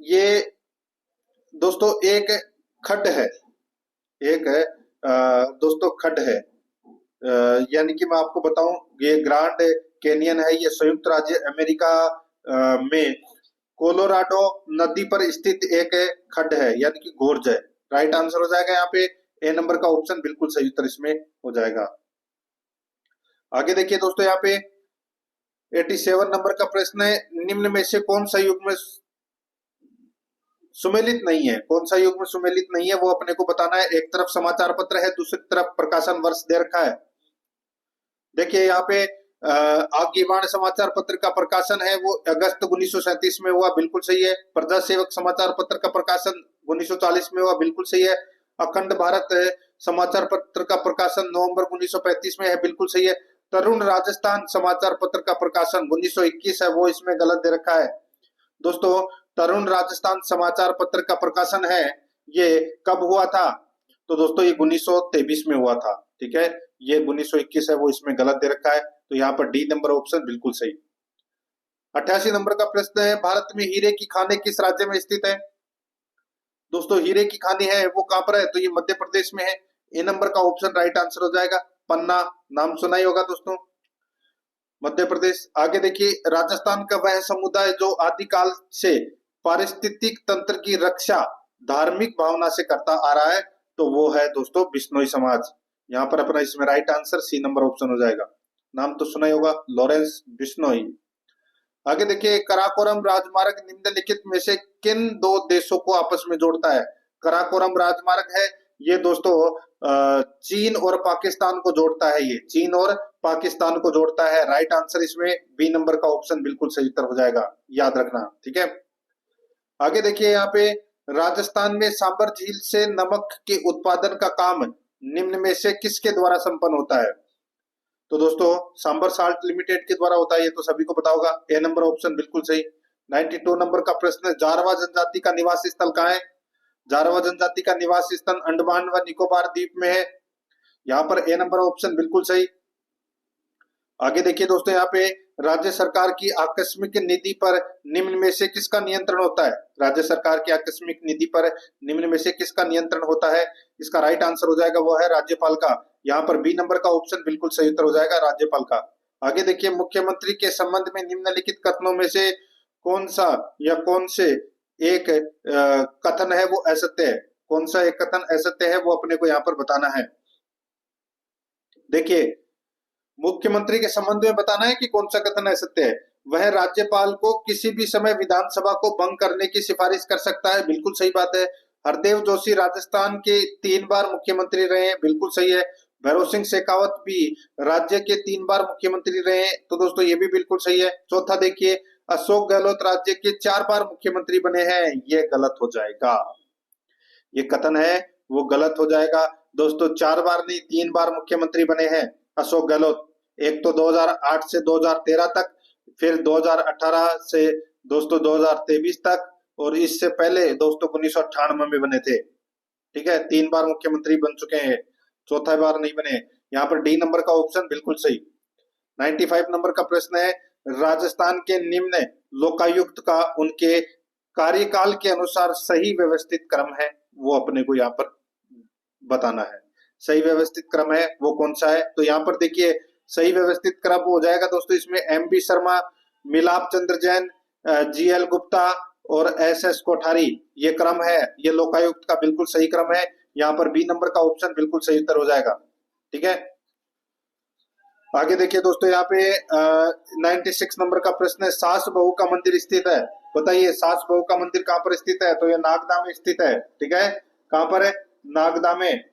ये दोस्तों एक खड्ड है, एक दोस्तों खड्ड है, यानी कि मैं आपको बताऊं ये ग्रांड कैनियन है, ये संयुक्त राज्य अमेरिका में कोलोराडो नदी पर स्थित एक खड्ड है, यानी कि गोर्ज है। राइट आंसर हो जाएगा यहाँ पे ए नंबर का ऑप्शन बिल्कुल सही उत्तर इसमें हो जाएगा। आगे देखिए दोस्तों यहाँ पे 87 नंबर का प्रश्न है, निम्न में से कौन सा युग में सुमेलित नहीं है? कौन सा युग में सुमेलित नहीं है वो अपने को बताना है। एक तरफ समाचार पत्र है, दूसरी तरफ प्रकाशन वर्ष दे रखा है। देखिए यहाँ पे आज्ञावाण समाचार पत्र का प्रकाशन है वो अगस्त 1937 में हुआ, बिल्कुल सही है। प्रजा सेवक समाचार पत्र का प्रकाशन 1940 में हुआ, बिल्कुल सही है। अखंड भारत समाचार पत्र का प्रकाशन नवंबर 1935 में है, बिल्कुल सही है। तरुण राजस्थान समाचार पत्र का प्रकाशन 1921 है, वो इसमें गलत दे रखा है दोस्तों। तरुण राजस्थान समाचार पत्र का प्रकाशन है ये कब हुआ था? तो दोस्तों ये 1923 में हुआ था, ठीक है। ये 1921 है, वो इसमें गलत दे रखा है। तो यहाँ पर डी नंबर ऑप्शन बिल्कुल सही। 88 नंबर का प्रश्न है, भारत में हीरे की खाने किस राज्य में स्थित है? दोस्तों हीरे की खानी है वो कहां पर है? तो ये मध्य प्रदेश में है। ए नंबर का ऑप्शन राइट आंसर हो जाएगा। पन्ना नाम सुना ही होगा दोस्तों, मध्य प्रदेश। आगे देखिए राजस्थान का वह समुदाय जो आदिकाल से पारिस्थितिक तंत्र की रक्षा धार्मिक भावना से करता आ रहा है, तो वो है दोस्तों बिश्नोई समाज। यहाँ पर अपना इसमें right answer C number option हो जाएगा। नाम तो सुना ही होगा, लॉरेंस बिश्नोई। आगे देखिए कराकोरम राजमार्ग निम्नलिखित में से किन दो देशों को आपस में जोड़ता है? कराकोरम राजमार्ग है ये दोस्तों चीन और पाकिस्तान को जोड़ता है, ये चीन और पाकिस्तान को जोड़ता है। राइट आंसर इसमें बी नंबर का ऑप्शन बिल्कुल सही उत्तर हो जाएगा, याद रखना। ठीक है, आगे देखिए यहाँ पे राजस्थान में सांबर झील से नमक के उत्पादन का काम निम्न में से किसके द्वारा संपन्न होता है? तो दोस्तों सांबर साल्ट लिमिटेड के द्वारा होता है, ये तो सभी को पता होगा। ए नंबर ऑप्शन बिल्कुल सही। 92 नंबर का प्रश्न है, जारवा जनजाति का निवास स्थल कहाँ है? जारवा जनजाति का निवास स्थल अंडमान व निकोबार द्वीप में है। यहाँ पर ए नंबर ऑप्शन बिल्कुल सही। आगे देखिए दोस्तों, यहाँ पे राज्य सरकार की आकस्मिक निधि पर निम्न में से किसका नियंत्रण होता है? राज्य सरकार की आकस्मिक निधि पर निम्न में से किसका नियंत्रण होता है? इसका राइट आंसर हो जाएगा वो है राज्यपाल का। यहाँ पर बी नंबर का ऑप्शन बिल्कुल सही उत्तर हो जाएगा, राज्यपाल का। आगे देखिए, मुख्यमंत्री के संबंध में निम्नलिखित कथनों में से कौन सा या कौन से एक कथन है वो असत्य है? कौन सा एक कथन असत्य है वो अपने को यहाँ पर बताना है। देखिए, मुख्यमंत्री के संबंध में बताना है कि कौन सा कथन असत्य है। वह राज्यपाल को किसी भी समय विधानसभा को भंग करने की सिफारिश कर सकता है, बिल्कुल सही बात है। हरदेव जोशी राजस्थान के 3 बार मुख्यमंत्री रहे हैं, बिल्कुल सही है। भैरव सिंह शेखावत भी राज्य के 3 बार मुख्यमंत्री रहे हैं, तो दोस्तों ये भी बिल्कुल सही है। चौथा देखिए, अशोक गहलोत राज्य के 4 बार मुख्यमंत्री बने हैं, ये गलत हो जाएगा। ये कथन है वो गलत हो जाएगा दोस्तों। 4 बार नहीं, 3 बार मुख्यमंत्री बने हैं अशोक गहलोत। एक तो 2008 से 2013 तक, फिर 2018 से दोस्तों 2023 तक, और इससे पहले दोस्तों 1998 में बने थे। ठीक है, 3 बार मुख्यमंत्री बन चुके हैं, चौथा बार नहीं बने। यहाँ पर डी नंबर का ऑप्शन बिल्कुल सही। 95 नंबर का प्रश्न है, राजस्थान के निम्न लोकायुक्त का उनके कार्यकाल के अनुसार सही व्यवस्थित क्रम है, वो अपने को यहाँ पर बताना है। सही व्यवस्थित क्रम है वो कौन सा है? तो यहाँ पर देखिए, सही व्यवस्थित क्रम हो जाएगा दोस्तों इसमें एम.बी. शर्मा, मिलाप चंद्र जैन, जी.एल. गुप्ता और एस.एस. कोठारी, ये क्रम है, ये लोकायुक्त का बिल्कुल सही क्रम है। यहाँ पर बी नंबर का ऑप्शन बिल्कुल सही उत्तर हो जाएगा। ठीक है, आगे देखिए दोस्तों, यहाँ पे 96 नंबर का प्रश्न है, सास बहू का मंदिर स्थित है। बताइए, सास बहू का मंदिर कहाँ पर स्थित है? तो ये नागदा में स्थित है। ठीक है, कहाँ पर है? नागदा में।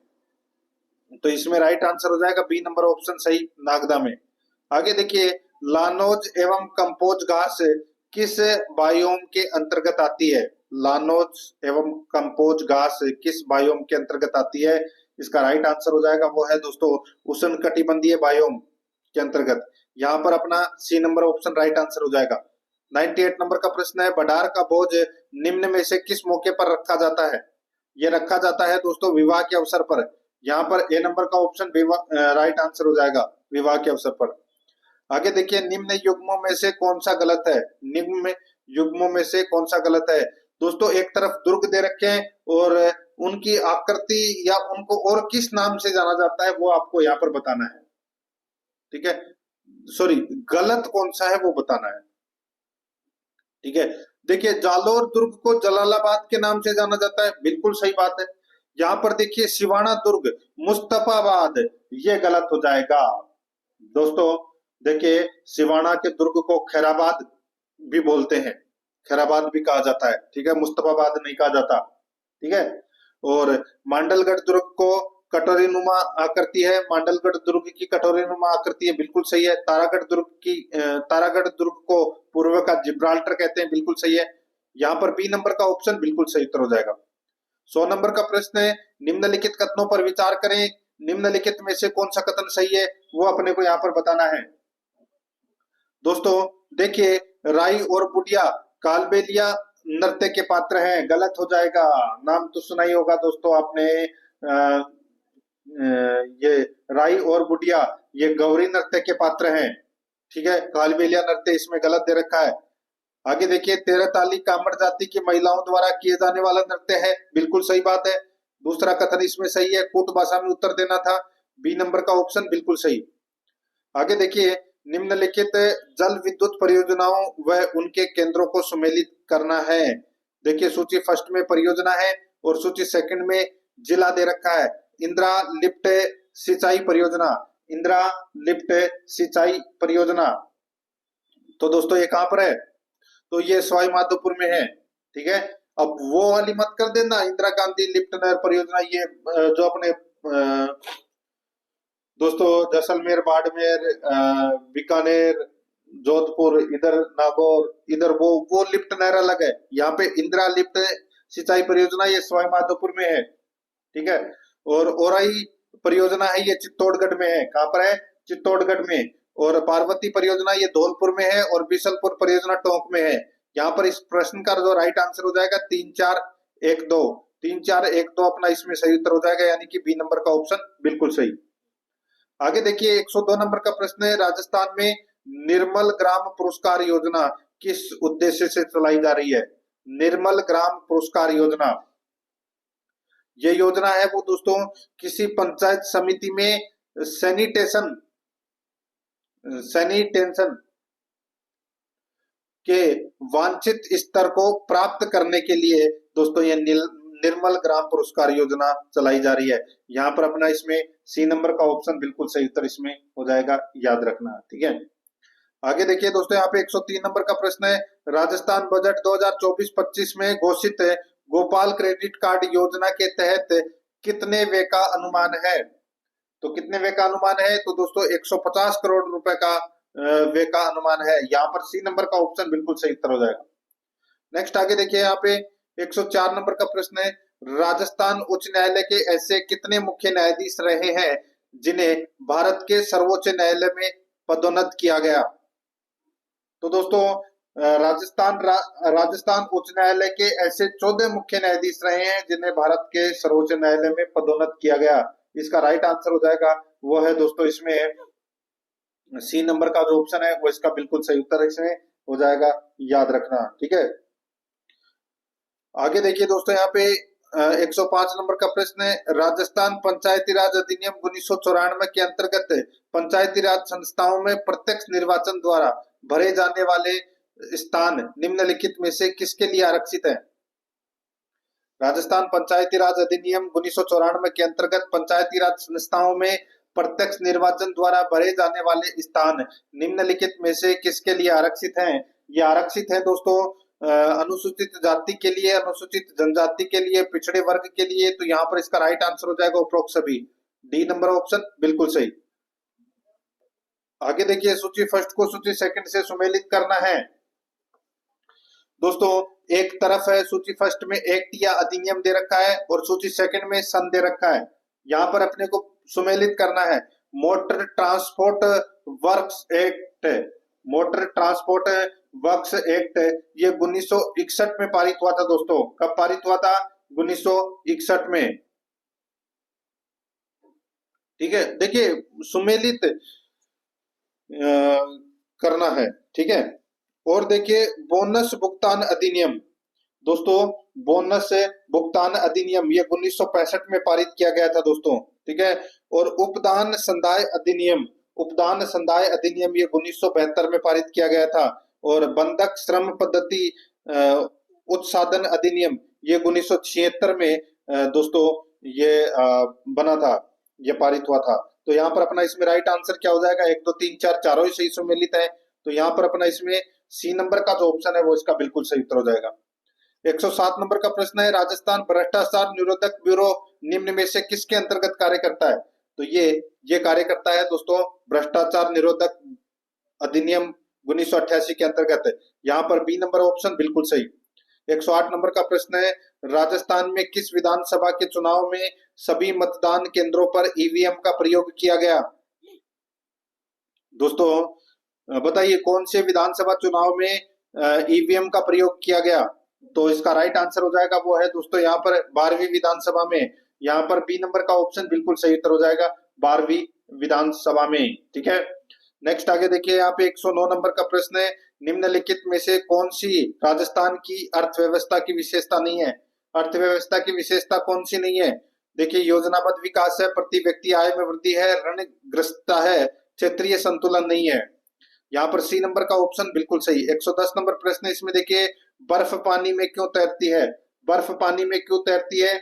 तो इसमें राइट आंसर हो जाएगा बी नंबर ऑप्शन सही, नागदा में। आगे देखिए, लानोज एवं कंपोज घास किस बायोम के अंतर्गत आती है? लानोज एवं कंपोज घास किस बायोम के अंतर्गत आती है? इसका राइट आंसर हो जाएगा वो है दोस्तों उष्णकटिबंधीय बायोम के अंतर्गत। यहाँ पर अपना C number option right answer हो जाएगा। 98 नंबर का प्रश्न है, बडार का भोज निम्न में से किस मौके पर रखा जाता है? ये रखा जाता है दोस्तों विवाह के अवसर पर। यहाँ पर ए नंबर का ऑप्शन राइट आंसर हो जाएगा, विवाह के अवसर पर। आगे देखिए, निम्न युग्मों में से कौन सा गलत है? निम्न युग्मों में से कौन सा गलत है? दोस्तों एक तरफ दुर्ग दे रखे हैं और उनकी आकृति या उनको और किस नाम से जाना जाता है वो आपको यहाँ पर बताना है। ठीक है, सॉरी, गलत कौन सा है वो बताना है। ठीक है, देखिए, जालोर दुर्ग को जलालाबाद के नाम से जाना जाता है, बिल्कुल सही बात है। यहाँ पर देखिए, सिवाना दुर्ग मुस्तफाबाद, ये गलत हो जाएगा दोस्तों। देखिए, सिवाना के दुर्ग को खैराबाद भी बोलते हैं, खैराबाद भी कहा जाता है। ठीक है, मुस्तफाबाद नहीं कहा जाता। ठीक है, और मांडलगढ़ दुर्ग को कटोरी नुमा आकृति है, मांडलगढ़ दुर्ग की कटोरी नुमा आकृति है, बिल्कुल सही है। तारागढ़ दुर्ग को पूर्व का जिब्राल्टर कहते हैं, बिल्कुल सही है। यहाँ पर बी नंबर का ऑप्शन बिल्कुल सही उत्तर हो जाएगा। 100 नंबर का प्रश्न है, निम्नलिखित कथनों पर विचार करें, निम्नलिखित में से कौन सा कथन सही है वो अपने को यहाँ पर बताना है। दोस्तों देखिए, राई और बुढ़िया कालबेलिया नृत्य के पात्र हैं, गलत हो जाएगा। नाम तो सुना ही होगा दोस्तों आपने, ये राई और बुढ़िया ये गौरी नृत्य के पात्र हैं। ठीक है, कालबेलिया नृत्य इसमें गलत दे रखा है। आगे देखिए, 13 ताली कामड़ जाति की महिलाओं द्वारा किए जाने वाला नृत्य है, बिल्कुल सही बात है। दूसरा कथन इसमें सही है, कूट भाषा में उत्तर देना था, बी नंबर का ऑप्शन बिल्कुल सही। आगे देखिए, निम्नलिखित जल विद्युत परियोजनाओं व उनके केंद्रों को सुमेलित करना है। देखिए, सूची फर्स्ट में परियोजना है और सूची सेकंड में जिला दे रखा है। इंदिरा लिफ्ट सिंचाई परियोजना, इंदिरा लिफ्ट सिंचाई परियोजना। तो दोस्तों ये कहां पर है? तो ये सवाई माधोपुर में है। ठीक है, अब वो वाली मत कर देना, इंदिरा गांधी लिफ्ट नहर परियोजना, ये जो अपने दोस्तों जैसलमेर, बाड़मेर, बीकानेर, जोधपुर, इधर नागौर, इधर वो लिफ्ट नहर अलग है। यहाँ पे इंदिरा लिफ्ट सिंचाई परियोजना ये सवाई माधोपुर में है, ठीक है। और ओराई परियोजना है ये चित्तौड़गढ़ में है। कहाँ पर है? चित्तौड़गढ़ में। और पार्वती परियोजना ये धौलपुर में है और बिशलपुर परियोजना टोंक में है। यहाँ पर इस प्रश्न का जो राइट आंसर हो जाएगा 3-4-1-2। 3-4-1-2 अपना इसमें सही उत्तर हो जाएगा, यानी कि बी नंबर का ऑप्शन बिल्कुल सही। आगे देखिए 102 नंबर का प्रश्न है, राजस्थान में निर्मल ग्राम पुरस्कार योजना किस उद्देश्य से चलाई जा रही है? निर्मल ग्राम पुरस्कार योजना, ये योजना है वो दोस्तों किसी पंचायत समिति में सैनिटेशन सैनिटेशन के वांछित स्तर को प्राप्त करने के लिए दोस्तों ये निर्मल ग्राम पुरस्कार योजना चलाई जा रही है। यहाँ पर अपना इसमें सी नंबर का ऑप्शन बिल्कुल सही उत्तर इसमें हो जाएगा, याद रखना, ठीक है। आगे देखिए दोस्तों यहाँ पे 103 नंबर का प्रश्न है, राजस्थान बजट 2024-25 में घोषित गोपाल क्रेडिट कार्ड योजना के तहत कितने व्यय का अनुमान है? तो कितने व्यय का अनुमान है? तो दोस्तों 150 करोड़ रुपए का व्यय का अनुमान है। यहाँ पर सी नंबर का ऑप्शन बिल्कुल सही उत्तर हो जाएगा। नेक्स्ट आगे देखिए यहाँ पे 104 नंबर का प्रश्न है, राजस्थान उच्च न्यायालय के ऐसे कितने मुख्य न्यायाधीश रहे हैं जिन्हें भारत के सर्वोच्च न्यायालय में पदोन्नत किया गया? तो दोस्तों राजस्थान उच्च न्यायालय के ऐसे 14 मुख्य न्यायाधीश रहे हैं जिन्हें भारत के सर्वोच्च न्यायालय में पदोन्नत किया गया। इसका राइट आंसर हो जाएगा वो है दोस्तों इसमें सी नंबर का जो ऑप्शन है वो इसका बिल्कुल सही उत्तर इसमें हो जाएगा, याद रखना, ठीक है। आगे देखिए दोस्तों यहाँ पे 105 नंबर का प्रश्न है, राजस्थान पंचायती राज अधिनियम 1994 के अंतर्गत पंचायती राज संस्थाओं में प्रत्यक्ष निर्वाचन द्वारा भरे जाने वाले स्थान निम्नलिखित में से किसके लिए आरक्षित है? राजस्थान पंचायती राज अधिनियम 1994 के अंतर्गत पंचायती राज संस्थाओं में प्रत्यक्ष निर्वाचन द्वारा भरे जाने वाले स्थान निम्नलिखित में से किसके लिए आरक्षित हैं? ये आरक्षित है दोस्तों अनुसूचित जाति के लिए, अनुसूचित जनजाति के लिए, पिछड़े वर्ग के लिए। तो यहाँ पर इसका राइट आंसर हो जाएगा उपरोक्त सभी, डी नंबर ऑप्शन बिल्कुल सही। आगे देखिए सूची फर्स्ट को सूची सेकंड से सुमेलित करना है। दोस्तों एक तरफ है सूची फर्स्ट में एक्ट या अधिनियम दे रखा है और सूची सेकंड में सन दे रखा है। यहाँ पर अपने को सुमेलित करना है। Motor transport works act, motor transport works act ये 1961 में पारित हुआ था दोस्तों। कब पारित हुआ था? 1961 में, ठीक है। देखिए सुमेलित करना है, ठीक है। और देखिए बोनस भुगतान अधिनियम, दोस्तों बोनस भुगतान अधिनियम ये 1965 में पारित किया गया था दोस्तों, ठीक है। और उपदान संदाय अधिनियम, उपदान संदाय अधिनियम ये 1972 में पारित किया गया था। और बंधक श्रम पद्धति उत्साधन अधिनियम ये 1976 में दोस्तों ये बना था, ये पारित हुआ था। तो यहाँ पर अपना इसमें राइट आंसर क्या हो जाएगा? 1 2 3 4 चारों ही सही सुमेलित है। तो यहाँ पर अपना इसमें सी नंबर का जो ऑप्शन है वो इसका बिल्कुल सही उत्तर हो जाएगा। 107 नंबर का प्रश्न है, राजस्थान भ्रष्टाचार निरोधक ब्यूरो निम्न में से किसके अंतर्गत कार्य करता है? तो ये कार्य करता है दोस्तों भ्रष्टाचार निरोधक अधिनियम 1988 के अंतर्गत। यहाँ पर बी नंबर ऑप्शन बिल्कुल सही। 108 नंबर का प्रश्न है, राजस्थान में किस विधानसभा के चुनाव में सभी मतदान केंद्रों पर ईवीएम का प्रयोग किया गया? दोस्तों बताइए कौन से विधानसभा चुनाव में ईवीएम का प्रयोग किया गया? तो इसका राइट आंसर हो जाएगा वो है दोस्तों यहाँ पर 12वीं विधानसभा में। यहाँ पर बी नंबर का ऑप्शन बिल्कुल सही उत्तर हो जाएगा 12वीं विधानसभा में, ठीक है। नेक्स्ट आगे देखिए यहाँ पे 109 नंबर का प्रश्न है, निम्नलिखित में से कौन सी राजस्थान की अर्थव्यवस्था की विशेषता नहीं है? अर्थव्यवस्था की विशेषता कौन सी नहीं है? देखिए योजनाबद्ध विकास है, प्रति व्यक्ति आय में वृद्धि है, ऋणग्रस्तता है, क्षेत्रीय संतुलन नहीं है। यहाँ पर सी नंबर का ऑप्शन बिल्कुल सही। 110 नंबर प्रश्न इसमें देखिए, बर्फ पानी में क्यों तैरती है? बर्फ पानी में क्यों तैरती है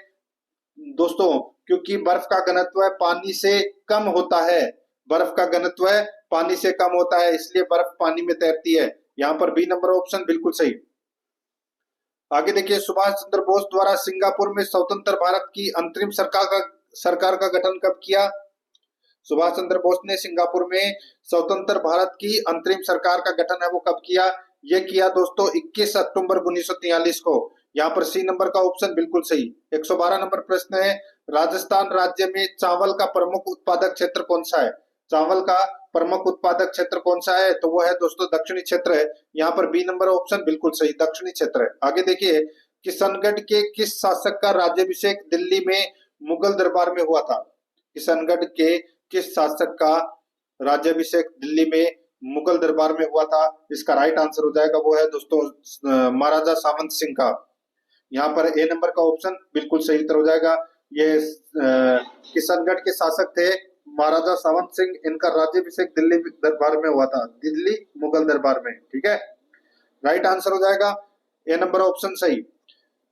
दोस्तों? क्योंकि बर्फ का घनत्व पानी से कम होता है, बर्फ का घनत्व पानी से कम होता है, इसलिए बर्फ पानी में तैरती है। यहाँ पर बी नंबर ऑप्शन बिल्कुल सही। आगे देखिए, सुभाष चंद्र बोस द्वारा सिंगापुर में स्वतंत्र भारत की अंतरिम सरकार का गठन कब किया? सुभाष चंद्र बोस ने सिंगापुर में स्वतंत्र भारत की अंतरिम सरकार का गठन है वो कब किया? ये किया दोस्तों 21 अक्टूबर 1943 को। यहाँ पर सी नंबर का ऑप्शन बिल्कुल सही। 112 नंबर प्रश्न है, राजस्थान राज्य में चावल का प्रमुख उत्पादक क्षेत्र कौन सा है? चावल का प्रमुख उत्पादक क्षेत्र कौन सा है? तो वो है दोस्तों दक्षिणी क्षेत्र है। यहाँ पर बी नंबर ऑप्शन बिल्कुल सही, दक्षिणी क्षेत्र है। आगे देखिए, किशनगढ़ के किस शासक का राज्याभिषेक दिल्ली में मुगल दरबार में हुआ था? किशनगढ़ के किस शासक का राज्याभिषेक दिल्ली में मुगल दरबार में हुआ था? इसका राइट आंसर हो जाएगा वो है दोस्तों महाराजा सावंत सिंह का। यहाँ पर ए नंबर का ऑप्शन बिल्कुल सही उत्तर हो जाएगा। ये किशनगढ़ के शासक थे महाराजा सावंत सिंह। इनका राज्याभिषेक दिल्ली दरबार में हुआ था, दिल्ली मुगल दरबार में। ठीक है, राइट आंसर हो जाएगा ए नंबर ऑप्शन सही।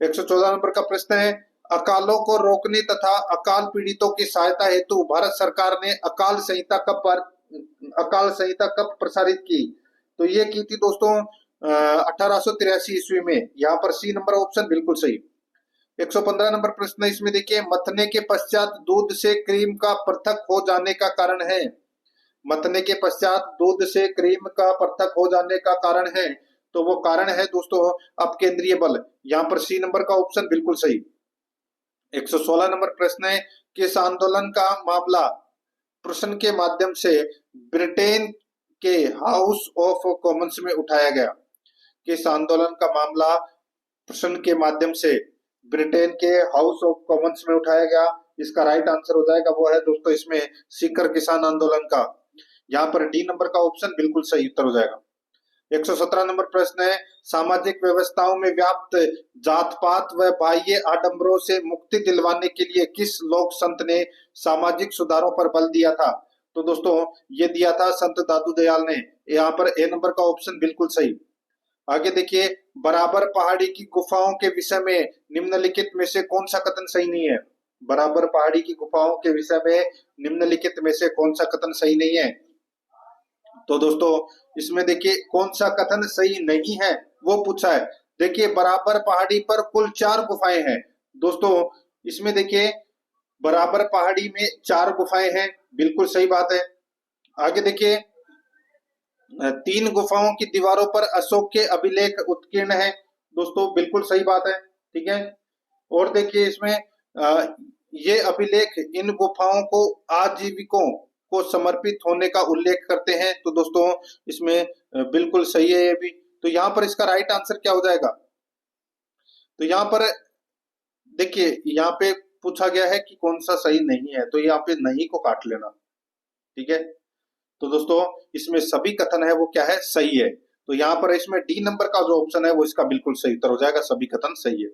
114 नंबर का प्रश्न है, अकालों को रोकने तथा अकाल पीड़ितों की सहायता हेतु भारत सरकार ने अकाल संहिता कब प्रसारित की? तो ये की थी दोस्तों 1883 ईस्वी में। यहाँ पर सी नंबर ऑप्शन बिल्कुल सही। 115 नंबर प्रश्न है, इसमें देखिए, मथने के पश्चात दूध से क्रीम का पृथक हो जाने का कारण है। मथने के पश्चात दूध से क्रीम का पृथक हो जाने का कारण है, तो वो कारण है दोस्तों अपकेंद्रीय बल। यहाँ पर सी नंबर का ऑप्शन बिल्कुल सही। 116 नंबर प्रश्न है, किस आंदोलन का मामला प्रश्न के माध्यम से ब्रिटेन के हाउस ऑफ कॉमन्स में उठाया गया? किस आंदोलन का मामला प्रश्न के माध्यम से ब्रिटेन के हाउस ऑफ कॉमन्स में उठाया गया? इसका राइट आंसर हो जाएगा वो है दोस्तों इसमें सीकर किसान आंदोलन का। यहाँ पर डी नंबर का ऑप्शन बिल्कुल सही उत्तर हो जाएगा। 117 नंबर प्रश्न है, सामाजिक व्यवस्थाओं में व्याप्त जात पात व बाह्य आडंबरों से मुक्ति दिलवाने के लिए किस लोक संत ने सामाजिक सुधारों पर बल दिया था? तो दोस्तों ये दिया था संत दादू दयाल ने। यहाँ पर ए नंबर का ऑप्शन बिल्कुल सही। आगे देखिए, बराबर पहाड़ी की गुफाओं के विषय में निम्नलिखित में से कौन सा कथन सही नहीं है? बराबर पहाड़ी की गुफाओं के विषय में निम्नलिखित में से कौन सा कथन सही नहीं है? तो दोस्तों इसमें देखिए कौन सा कथन सही नहीं है वो पूछा है। देखिए, बराबर पहाड़ी पर कुल 4 गुफाएं हैं। दोस्तों इसमें देखिए बराबर पहाड़ी में 4 गुफाएं हैं, बिल्कुल सही बात है। आगे देखिए, 3 गुफाओं की दीवारों पर अशोक के अभिलेख उत्कीर्ण है। दोस्तों बिल्कुल सही बात है। ठीक है, और देखिए इसमें ये अभिलेख इन गुफाओं को आजीविकों को समर्पित होने का उल्लेख करते हैं। तो दोस्तों इसमें बिल्कुल सही है ये भी। तो यहाँ पर इसका राइट आंसर क्या हो जाएगा? तो यहाँ पर देखिए, यहाँ पे पूछा गया है कि कौन सा सही नहीं है, तो यहाँ पे नहीं को काट लेना। ठीक है, तो दोस्तों इसमें सभी कथन है वो क्या है, सही है। तो यहाँ पर इसमें डी नंबर का जो ऑप्शन है वो इसका बिल्कुल सही उत्तर हो जाएगा, सभी कथन सही है।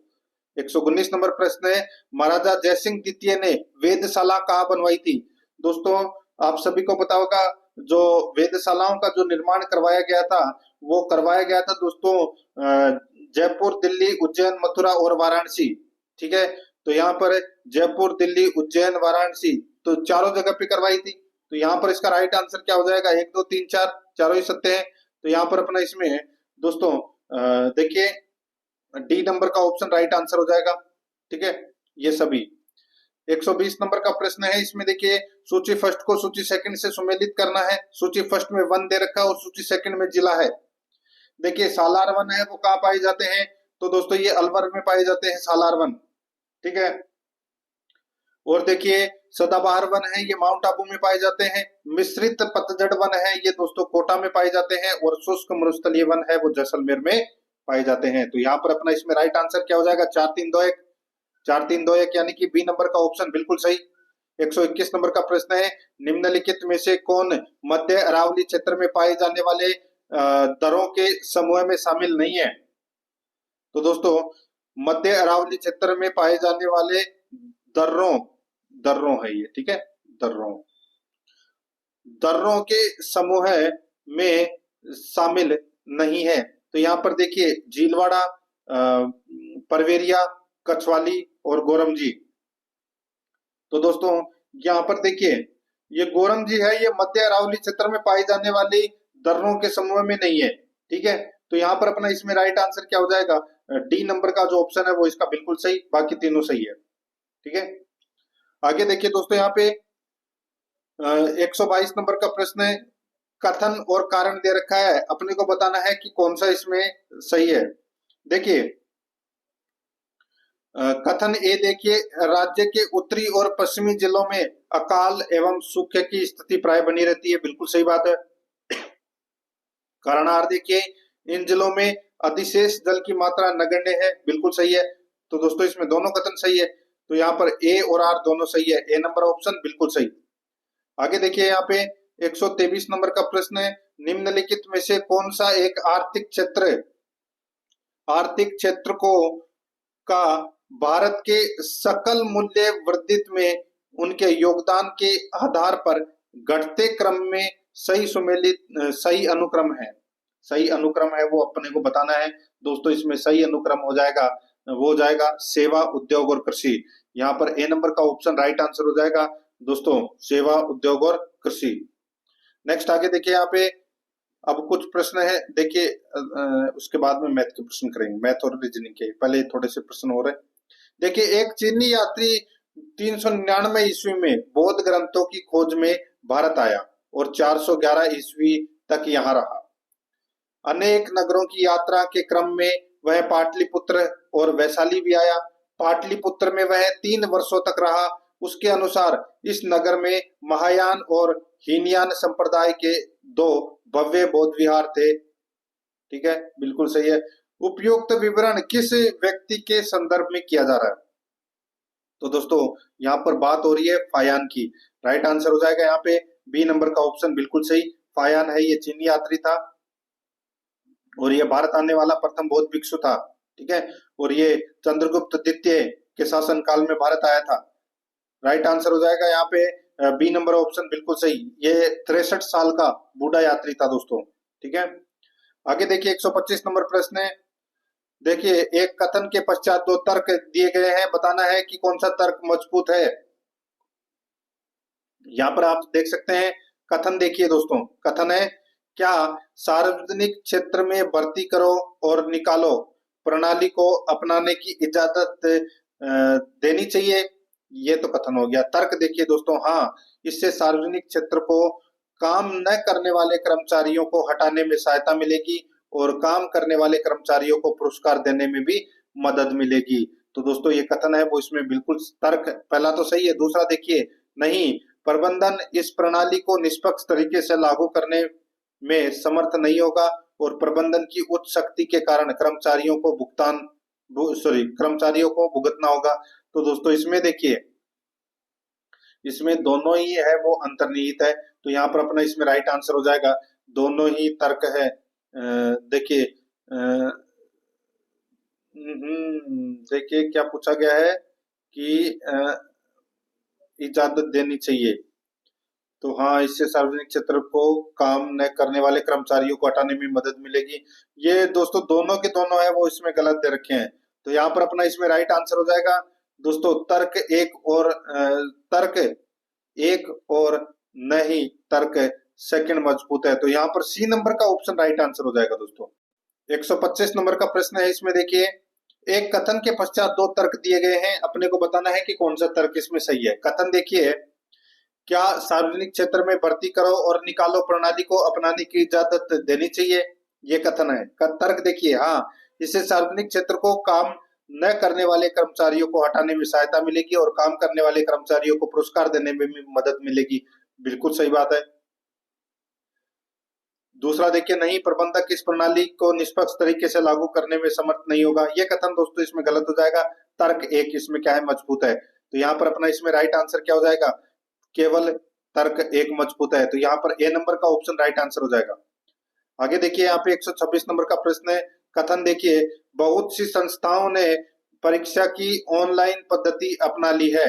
119 नंबर प्रश्न है, महाराजा जयसिंह द्वितीय ने वेधशाला कहाँ बनवाई थी? दोस्तों आप सभी को पता होगा, जो वेधशालाओं का जो निर्माण करवाया गया था वो करवाया गया था दोस्तों जयपुर, दिल्ली, उज्जैन, मथुरा और वाराणसी। ठीक है, तो यहाँ पर जयपुर, दिल्ली, उज्जैन, वाराणसी, तो चारों जगह पे करवाई थी। तो यहाँ पर इसका राइट आंसर क्या हो जाएगा? 1 2 3 4 चारों ही सत्य है। तो यहाँ पर अपना इसमें दोस्तों देखिए डी नंबर का ऑप्शन राइट आंसर हो जाएगा। ठीक है, ये सभी। 120 नंबर का प्रश्न है, इसमें देखिए सूची फर्स्ट को सूची सेकंड से सुमेलित करना है। सूची फर्स्ट में वन दे रखा है और सूची सेकंड में जिला है। देखिए सालार वन है वो कहाँ पाए जाते हैं? तो दोस्तों ये अलवर में पाए जाते हैं सालार वन। ठीक है, और देखिए सदाबहार वन है ये माउंट आबू में पाए जाते हैं। मिश्रित पतझड़ वन है ये दोस्तों कोटा में पाए जाते हैं, और शुष्क मरुस्थलीय वन है वो जैसलमेर में पाए जाते हैं। तो यहाँ पर अपना इसमें राइट आंसर क्या हो जाएगा? 4 3 2 1 4 3 2 1 यानी कि बी नंबर का ऑप्शन बिल्कुल सही। 121 नंबर का प्रश्न है, निम्नलिखित में से कौन मध्य अरावली क्षेत्र में पाए जाने वाले दरों के समूह में शामिल नहीं है? तो दोस्तों मध्य अरावली क्षेत्र में पाए जाने वाले दर्रों है ये। ठीक है, दर्रों के समूह में शामिल नहीं है। तो यहाँ पर देखिए झीलवाड़ा, परवेरिया, कछवाली और गोरमजी। तो दोस्तों यहाँ पर देखिए ये गोरमजी है ये मध्य अरावली क्षेत्र में पाई जाने वाली दर्रों के समूह में नहीं है। ठीक है, तो यहाँ पर अपना इसमें राइट आंसर क्या हो जाएगा? डी नंबर का जो ऑप्शन है वो इसका बिल्कुल सही, बाकी तीनों सही है। ठीक है, आगे देखिए दोस्तों यहाँ पे 122 नंबर का प्रश्न है, कथन और कारण दे रखा है, अपने को बताना है कि कौन सा इसमें सही है। देखिए कथन ए देखिए, राज्य के उत्तरी और पश्चिमी जिलों में अकाल एवं सूखे की स्थिति प्राय बनी रहती है, बिल्कुल सही बात है। कारणार्थ देखिए, इन जिलों में अधिशेष जल की मात्रा नगण्य है, बिल्कुल सही है। तो दोस्तों इसमें दोनों कथन सही है, तो यहाँ पर ए और आर दोनों सही है, ए नंबर ऑप्शन बिल्कुल सही। आगे देखिए यहाँ पे 123 नंबर का प्रश्न है, निम्नलिखित में से कौन सा एक आर्थिक क्षेत्र को का भारत के सकल मूल्य वर्धित में उनके योगदान के आधार पर घटते क्रम में सही अनुक्रम है। सही अनुक्रम है वो अपने को बताना है दोस्तों। इसमें सही अनुक्रम हो जाएगा, वो हो जाएगा सेवा, उद्योग और कृषि। यहाँ पर ए नंबर का ऑप्शन राइट आंसर हो जाएगा दोस्तों, सेवा, उद्योग और कृषि। नेक्स्ट आगे देखिए यहाँ पे अब कुछ प्रश्न है, देखिए उसके बाद में मैथ के प्रश्न करेंगे, मैथ और रीजनिंग के। पहले थोड़े से प्रश्न हो रहे। देखिए एक चीनी यात्री 399 ईस्वी में बौद्ध ग्रंथों की खोज में भारत आया और 411 ईस्वी तक यहाँ रहा। अनेक नगरों की यात्रा के क्रम में वह पाटलिपुत्र और वैशाली भी आया। पाटलिपुत्र में वह 3 वर्षों तक रहा। उसके अनुसार इस नगर में महायान और हीनयान संप्रदाय के 2 भव्य बौद्ध विहार थे। ठीक है, बिल्कुल सही है। उपयुक्त विवरण किस व्यक्ति के संदर्भ में किया जा रहा है? तो दोस्तों यहाँ पर बात हो रही है फायान की। राइट आंसर हो जाएगा यहाँ पे बी नंबर का ऑप्शन बिल्कुल सही। फायान है, ये चीनी यात्री था और ये भारत आने वाला प्रथम बौद्ध भिक्षु था। ठीक है, और ये चंद्रगुप्त द्वितीय के शासन काल में भारत आया था। राइट आंसर हो जाएगा यहाँ पे बी नंबर ऑप्शन बिल्कुल सही। ये 63 साल का बूढ़ा यात्री था दोस्तों। ठीक है, आगे देखिए 125 नंबर प्रश्न है। देखिए एक कथन के पश्चात 2 तर्क दिए गए हैं, बताना है कि कौन सा तर्क मजबूत है। यहाँ पर आप देख सकते हैं कथन, देखिए दोस्तों कथन है, क्या सार्वजनिक क्षेत्र में भर्ती करो और निकालो प्रणाली को अपनाने की इजाजत देनी चाहिए, ये तो कथन हो गया। तर्क देखिए दोस्तों, हाँ इससे सार्वजनिक क्षेत्र को काम न करने वाले कर्मचारियों को हटाने में सहायता मिलेगी और काम करने वाले कर्मचारियों को पुरस्कार देने में भी मदद मिलेगी। तो दोस्तों ये कथन है वो इसमें बिल्कुल तर्क पहला तो सही है। दूसरा देखिए, नहीं प्रबंधन इस प्रणाली को निष्पक्ष तरीके से लागू करने में समर्थ नहीं होगा और प्रबंधन की उच्च शक्ति के कारण कर्मचारियों को भुगतना होगा। तो दोस्तों इसमें देखिए, इसमें दोनों ही है वो अंतर्निहित है, तो यहाँ पर अपना इसमें राइट आंसर हो जाएगा, दोनों ही तर्क है। देखिए देखिए क्या पूछा गया है कि इजाजत देनी चाहिए, तो हाँ इससे सार्वजनिक क्षेत्र को काम न करने वाले कर्मचारियों को हटाने में मदद मिलेगी। ये दोस्तों दोनों के दोनों है वो इसमें गलत दे रखे हैं, तो यहाँ पर अपना इसमें राइट आंसर हो जाएगा दोस्तों तर्क एक और नहीं तर्क सेकंड मजबूत है। तो यहाँ पर सी नंबर का ऑप्शन राइट आंसर हो जाएगा दोस्तों। 125 नंबर का प्रश्न है, इसमें देखिए एक कथन के पश्चात 2 तर्क दिए गए हैं, अपने को बताना है कि कौन सा तर्क इसमें सही है। कथन देखिए, क्या सार्वजनिक क्षेत्र में भर्ती करो और निकालो प्रणाली को अपनाने की इजाजत देनी चाहिए, ये कथन है। तर्क देखिए, हाँ इससे सार्वजनिक क्षेत्र को काम न करने वाले कर्मचारियों को हटाने में सहायता मिलेगी और काम करने वाले कर्मचारियों को पुरस्कार देने में भी मदद मिलेगी, बिल्कुल सही बात है। दूसरा देखिए, नहीं प्रबंधक इस प्रणाली को निष्पक्ष तरीके से लागू करने में समर्थ नहीं होगा, ये कथन दोस्तों इसमें गलत हो जाएगा। तर्क एक इसमें क्या है, मजबूत है। तो यहाँ पर अपना इसमें राइट आंसर क्या हो जाएगा, केवल तर्क एक मजबूत है, तो यहाँ पर ए नंबर का ऑप्शन राइट आंसर हो जाएगा। आगे देखिए यहाँ पे 126 नंबर का प्रश्न है। कथन देखिए, बहुत सी संस्थाओं ने परीक्षा की ऑनलाइन पद्धति अपना ली है।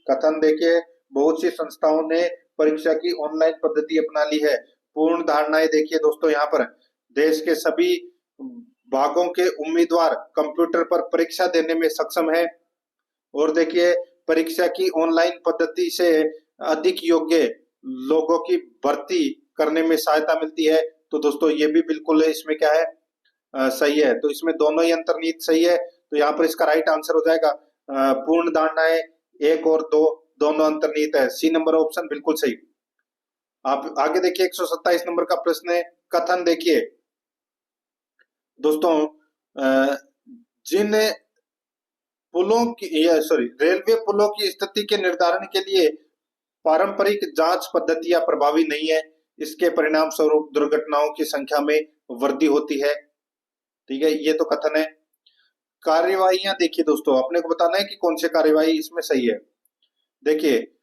कथन देखिए, बहुत सी संस्थाओं ने परीक्षा की ऑनलाइन पद्धति अपना ली है। पूर्ण धारणाएं देखिए दोस्तों, यहाँ पर देश के सभी भागों के उम्मीदवार कंप्यूटर पर परीक्षा देने में सक्षम है और देखिए परीक्षा की ऑनलाइन पद्धति से अधिक योग्य लोगों की भर्ती करने में सहायता मिलती है। तो दोस्तों ये भी बिल्कुल इसमें क्या है, सही है। तो इसमें दोनों ही अंतर्निहित सही है, तो यहाँ पर इसका राइट आंसर हो जाएगा पूर्ण धारणाएं 1 और 2 दोनों अंतर्निहित है। सी नंबर ऑप्शन बिल्कुल सही। आप आगे देखिए 127 नंबर का प्रश्न है, कथन देखिए दोस्तों, जिन पुलों की रेलवे पुलों की स्थिति के निर्धारण के लिए पारंपरिक जांच पद्धतियां प्रभावी नहीं है, इसके परिणाम स्वरूप दुर्घटनाओं की संख्या में वृद्धि होती है। ठीक है, ये तो कथन है। कार्यवाहियां देखिए दोस्तों, अपने को बताना है कि कौन से कार्यवाही इसमें सही है। देखिए,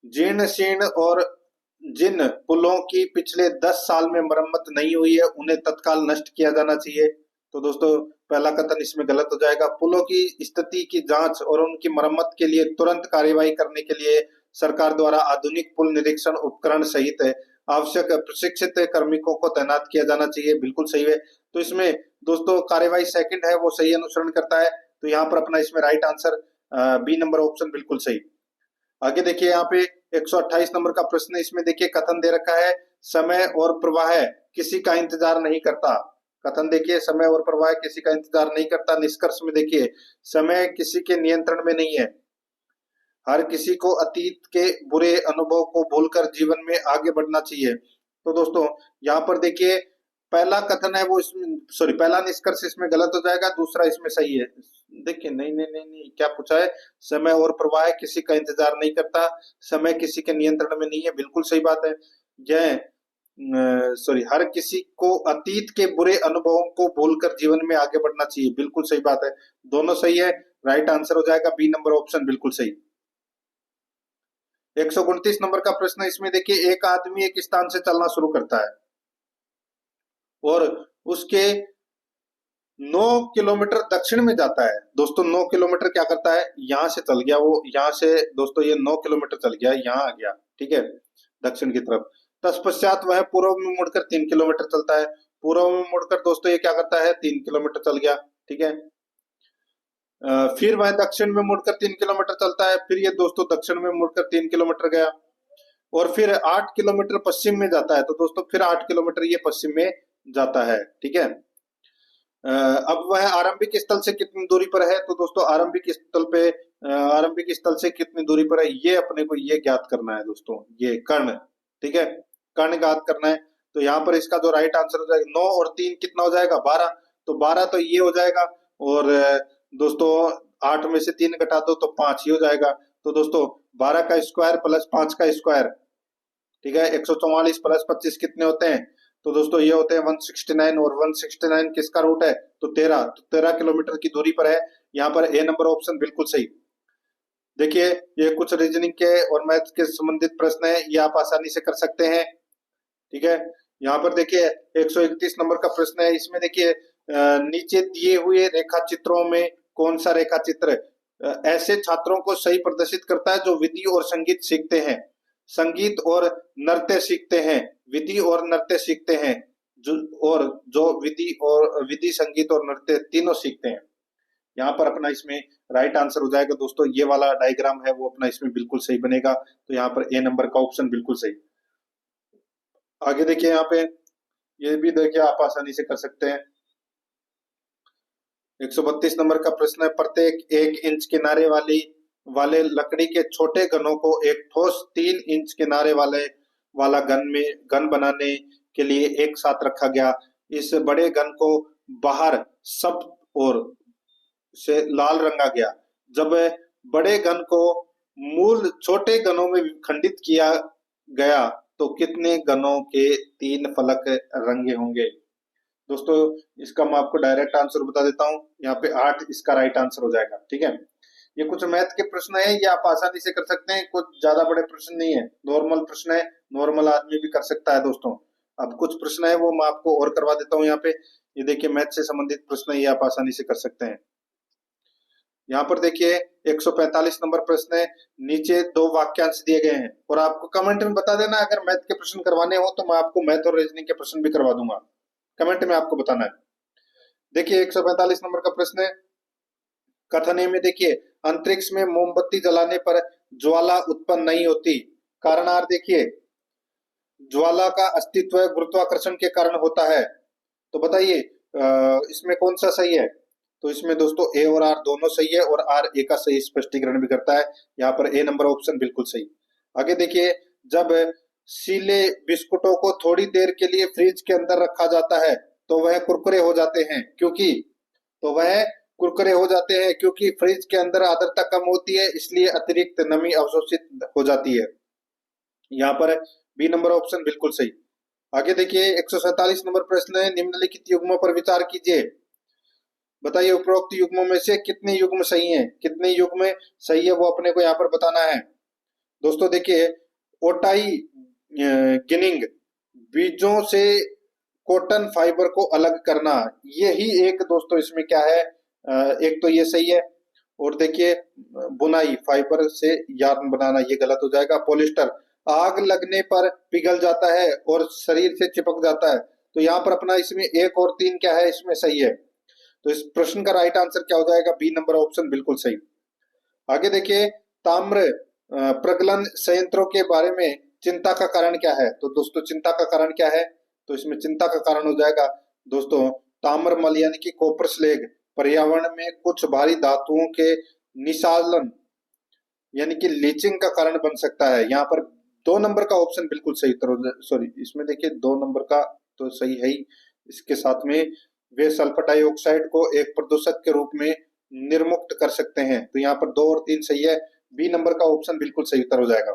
जीर्ण शीर्ण और जिन पुलों की पिछले 10 साल में मरम्मत नहीं हुई है उन्हें तत्काल नष्ट किया जाना चाहिए। तो दोस्तों पहला कथन इसमें गलत हो जाएगा। पुलों की स्थिति की जांच और उनकी मरम्मत के लिए तुरंत कार्यवाही करने के लिए सरकार द्वारा आधुनिक पुल निरीक्षण उपकरण सहित आवश्यक प्रशिक्षित कार्मिकों को तैनात किया जाना चाहिए, बिल्कुल सही है। तो इसमें दोस्तों कार्यवाही सेकंड है वो सही अनुसरण करता है, तो यहाँ पर अपना इसमें right answer B number option बिल्कुल सही। आगे देखिए यहाँ पे 128 नंबर का प्रश्न है, इसमें देखिए कथन दे रखा है, समय और प्रवाह किसी का इंतजार नहीं करता। कथन देखिए, समय और प्रवाह किसी का इंतजार नहीं करता। निष्कर्ष में देखिए, समय किसी के नियंत्रण में नहीं है, हर किसी को अतीत के बुरे अनुभव को भूलकर जीवन में आगे बढ़ना चाहिए। तो दोस्तों यहाँ पर देखिए पहला कथन है वो इसमें पहला निष्कर्ष इसमें गलत हो जाएगा, दूसरा इसमें सही है। देखिए नहीं नहीं नहीं नहीं, क्या पूछा है, समय और प्रवाह किसी का इंतजार नहीं करता, समय किसी के नियंत्रण में नहीं है, बिल्कुल सही बात है। यह हर किसी को अतीत के बुरे अनुभवों को भूलकर जीवन में आगे बढ़ना चाहिए, बिल्कुल सही बात है। दोनों सही है, राइट आंसर हो जाएगा बी नंबर ऑप्शन बिल्कुल सही। 129 नंबर का प्रश्न है, इसमें देखिए एक आदमी एक स्थान से चलना शुरू करता है और उसके 9 किलोमीटर दक्षिण में जाता है। दोस्तों 9 किलोमीटर क्या करता है, यहां से चल गया वो, यहां से दोस्तों ये 9 किलोमीटर चल गया, यहां आ गया, ठीक है, दक्षिण की तरफ। तत्पश्चात वह पूर्व में मुड़कर 3 किलोमीटर चलता है। पूर्व में मुड़कर दोस्तों ये क्या करता है, 3 किलोमीटर चल गया, ठीक है। फिर वह दक्षिण में मुड़कर 3 किलोमीटर चलता है, फिर ये दोस्तों दक्षिण में मुड़कर 3 किलोमीटर गया और फिर 8 किलोमीटर पश्चिम में जाता है। तो दोस्तों फिर 8 किलोमीटर ये पश्चिम में जाता है, ठीक है। अब वह आरंभिक स्थल से कितनी दूरी पर है, तो दोस्तों आरंभिक स्थल से कितनी दूरी पर है ये अपने को ये ज्ञात करना है दोस्तों, ये कर्ण, ठीक है, कर्ण ज्ञात करना है। तो यहाँ पर इसका जो राइट आंसर हो जाएगा 9 और 3 कितना हो जाएगा, 12। तो 12 तो ये हो जाएगा और दोस्तों 8 में से 3 घटा दो तो 5 ही हो जाएगा। तो दोस्तों 12 का स्क्वायर प्लस 5 का स्क्वायर, ठीक है, 144 प्लस 25 कितने होते हैं, तो दोस्तों ये होते हैं 169 और 169 किसका रूट है, तो 13। तो 13 किलोमीटर की दूरी पर है। यहाँ पर ए नंबर ऑप्शन बिल्कुल सही। देखिए ये कुछ रीजनिंग के और मैथ के संबंधित प्रश्न है, ये आप आसानी से कर सकते हैं, ठीक है। यहाँ पर देखिए 131 नंबर का प्रश्न है, इसमें देखिए नीचे दिए हुए रेखा चित्रों में कौन सा रेखा चित्र ऐसे छात्रों को सही प्रदर्शित करता है जो विधि और संगीत सीखते हैं, संगीत और नृत्य सीखते हैं, विधि और नृत्य सीखते हैं, जो विधि संगीत और नृत्य तीनों सीखते हैं। यहाँ पर अपना इसमें राइट आंसर हो जाएगा दोस्तों, ये वाला डायग्राम है वो अपना इसमें बिल्कुल सही बनेगा। तो यहाँ पर ए नंबर का ऑप्शन बिल्कुल सही। आगे देखिए यहाँ पे ये भी देखिए आप आसानी से कर सकते हैं। 132 नंबर का प्रश्न है, प्रत्येक 1 इंच किनारे वाले लकड़ी के छोटे घनों को एक ठोस 3 इंच किनारे वाला घन बनाने के लिए एक साथ रखा गया। इस बड़े घन को बाहर सब ओर से लाल रंगा गया। जब बड़े घन को मूल छोटे घनों में खंडित किया गया तो कितने घनों के 3 फलक रंगे होंगे। दोस्तों इसका मैं आपको डायरेक्ट आंसर बता देता हूँ, यहाँ पे 8 इसका राइट आंसर हो जाएगा, ठीक है। ये कुछ मैथ के प्रश्न है, ये आप आसानी से कर सकते हैं, कुछ ज्यादा बड़े प्रश्न नहीं है, नॉर्मल प्रश्न है, नॉर्मल आदमी भी कर सकता है दोस्तों। अब कुछ प्रश्न है वो मैं आपको और करवा देता हूँ यहाँ पे। ये देखिए मैथ से संबंधित प्रश्न है, ये आप आसानी से कर सकते हैं। यहाँ पर देखिए 145 नंबर प्रश्न है, नीचे 2 वाक्यांश दिए गए हैं और आपको कमेंट में बता देना, अगर मैथ के प्रश्न करवाने हो तो मैं आपको मैथ और रीजनिंग के प्रश्न भी करवा दूंगा, कमेंट में आपको बताना है। देखिए 145 नंबर का प्रश्न है, कथन ए में देखिए अंतरिक्ष में मोमबत्ती जलाने पर ज्वाला उत्पन्न नहीं होती, कारणार्थ देखिए ज्वाला का अस्तित्व गुरुत्वाकर्षण के कारण होता है। तो बताइए इसमें कौन सा सही है, तो इसमें दोस्तों ए और आर दोनों सही है और आर ए का सही स्पष्टीकरण भी करता है। यहाँ पर ए नंबर ऑप्शन बिल्कुल सही। आगे देखिए, जब सीले बिस्कुटों को थोड़ी देर के लिए फ्रिज के अंदर रखा जाता है तो वह कुरकुरे हो जाते हैं, क्योंकि तो वह कुरकुरे हो जाते हैं क्योंकि फ्रिज के अंदर आर्द्रता कम होती है, इसलिए अतिरिक्त नमी अवशोषित हो जाती है। यहाँ पर बी नंबर ऑप्शन बिल्कुल सही। आगे देखिए, 147 नंबर प्रश्न है, निम्नलिखित युग्मों पर विचार कीजिए। बताइए उपरोक्त युग्मों में से कितने युग्म सही हैं? कितने युग्म सही है वो अपने को यहाँ पर बताना है। दोस्तों देखिए, ओटाई गिनिंग बीजों से कॉटन फाइबर को अलग करना, यही एक दोस्तों इसमें क्या है, एक तो ये सही है। और देखिए, बुनाई फाइबर से यार्न बनाना ये गलत हो जाएगा। पॉलिस्टर आग लगने पर पिघल जाता है और शरीर से चिपक जाता है, तो यहाँ पर अपना इसमें 1 और 3 क्या है, इसमें सही है। तो इस प्रश्न का राइट आंसर क्या हो जाएगा, बी नंबर ऑप्शन बिल्कुल सही। आगे देखिए, ताम्र प्रगलन संयंत्रों के बारे में चिंता का कारण क्या है? तो दोस्तों चिंता का कारण क्या है, तो इसमें चिंता का कारण हो जाएगा दोस्तों ताम्रमल यानी कि कॉपर स्लैग पर्यावरण में कुछ भारी धातुओं के निशालन यानी कि लीचिंग का कारण बन सकता है। यहाँ पर 2 नंबर का ऑप्शन बिल्कुल सही उत्तर, सॉरी इसमें देखिए 2 नंबर का तो सही है ही, इसके साथ में वे सल्फर डाइऑक्साइड को एक प्रदूषक के रूप में निर्मुक्त कर सकते हैं। तो यहाँ पर 2 और 3 सही है, बी नंबर का ऑप्शन बिल्कुल सही उत्तर हो जाएगा।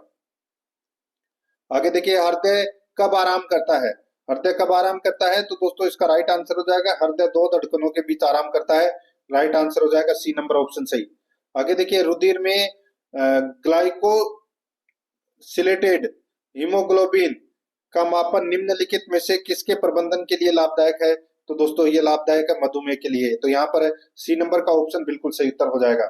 आगे देखिए, हृदय कब आराम करता है? हृदय कब आराम करता है? तो दोस्तों इसका राइट आंसर हो जाएगा हृदय 2 धड़कनों के बीच आराम करता है। राइट आंसर हो जाएगा सी नंबर ऑप्शन सही। आगे देखिए, रुधिर में ग्लाइकोसिलेटेड हीमोग्लोबिन का मापन निम्नलिखित में से किसके प्रबंधन के लिए लाभदायक है? तो दोस्तों ये लाभदायक है मधुमेह के लिए। तो यहाँ पर सी नंबर का ऑप्शन बिल्कुल सही उत्तर हो जाएगा।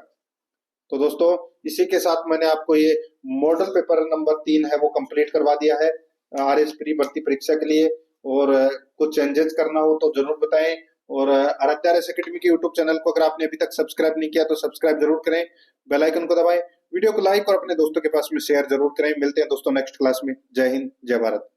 तो दोस्तों इसी के साथ मैंने आपको ये मॉडल पेपर नंबर 3 है वो कंप्लीट करवा दिया है आरएस प्री भर्ती परीक्षा के लिए। और कुछ चेंजेस करना हो तो जरूर बताएं। और आराध्य आरएस एकेडमी के यूट्यूब चैनल को अगर आपने अभी तक सब्सक्राइब नहीं किया तो सब्सक्राइब जरूर करें, बेल आइकन को दबाएं, वीडियो को लाइक और अपने दोस्तों के पास में शेयर जरूर करें। मिलते हैं दोस्तों नेक्स्ट क्लास में। जय हिंद, जय भारत।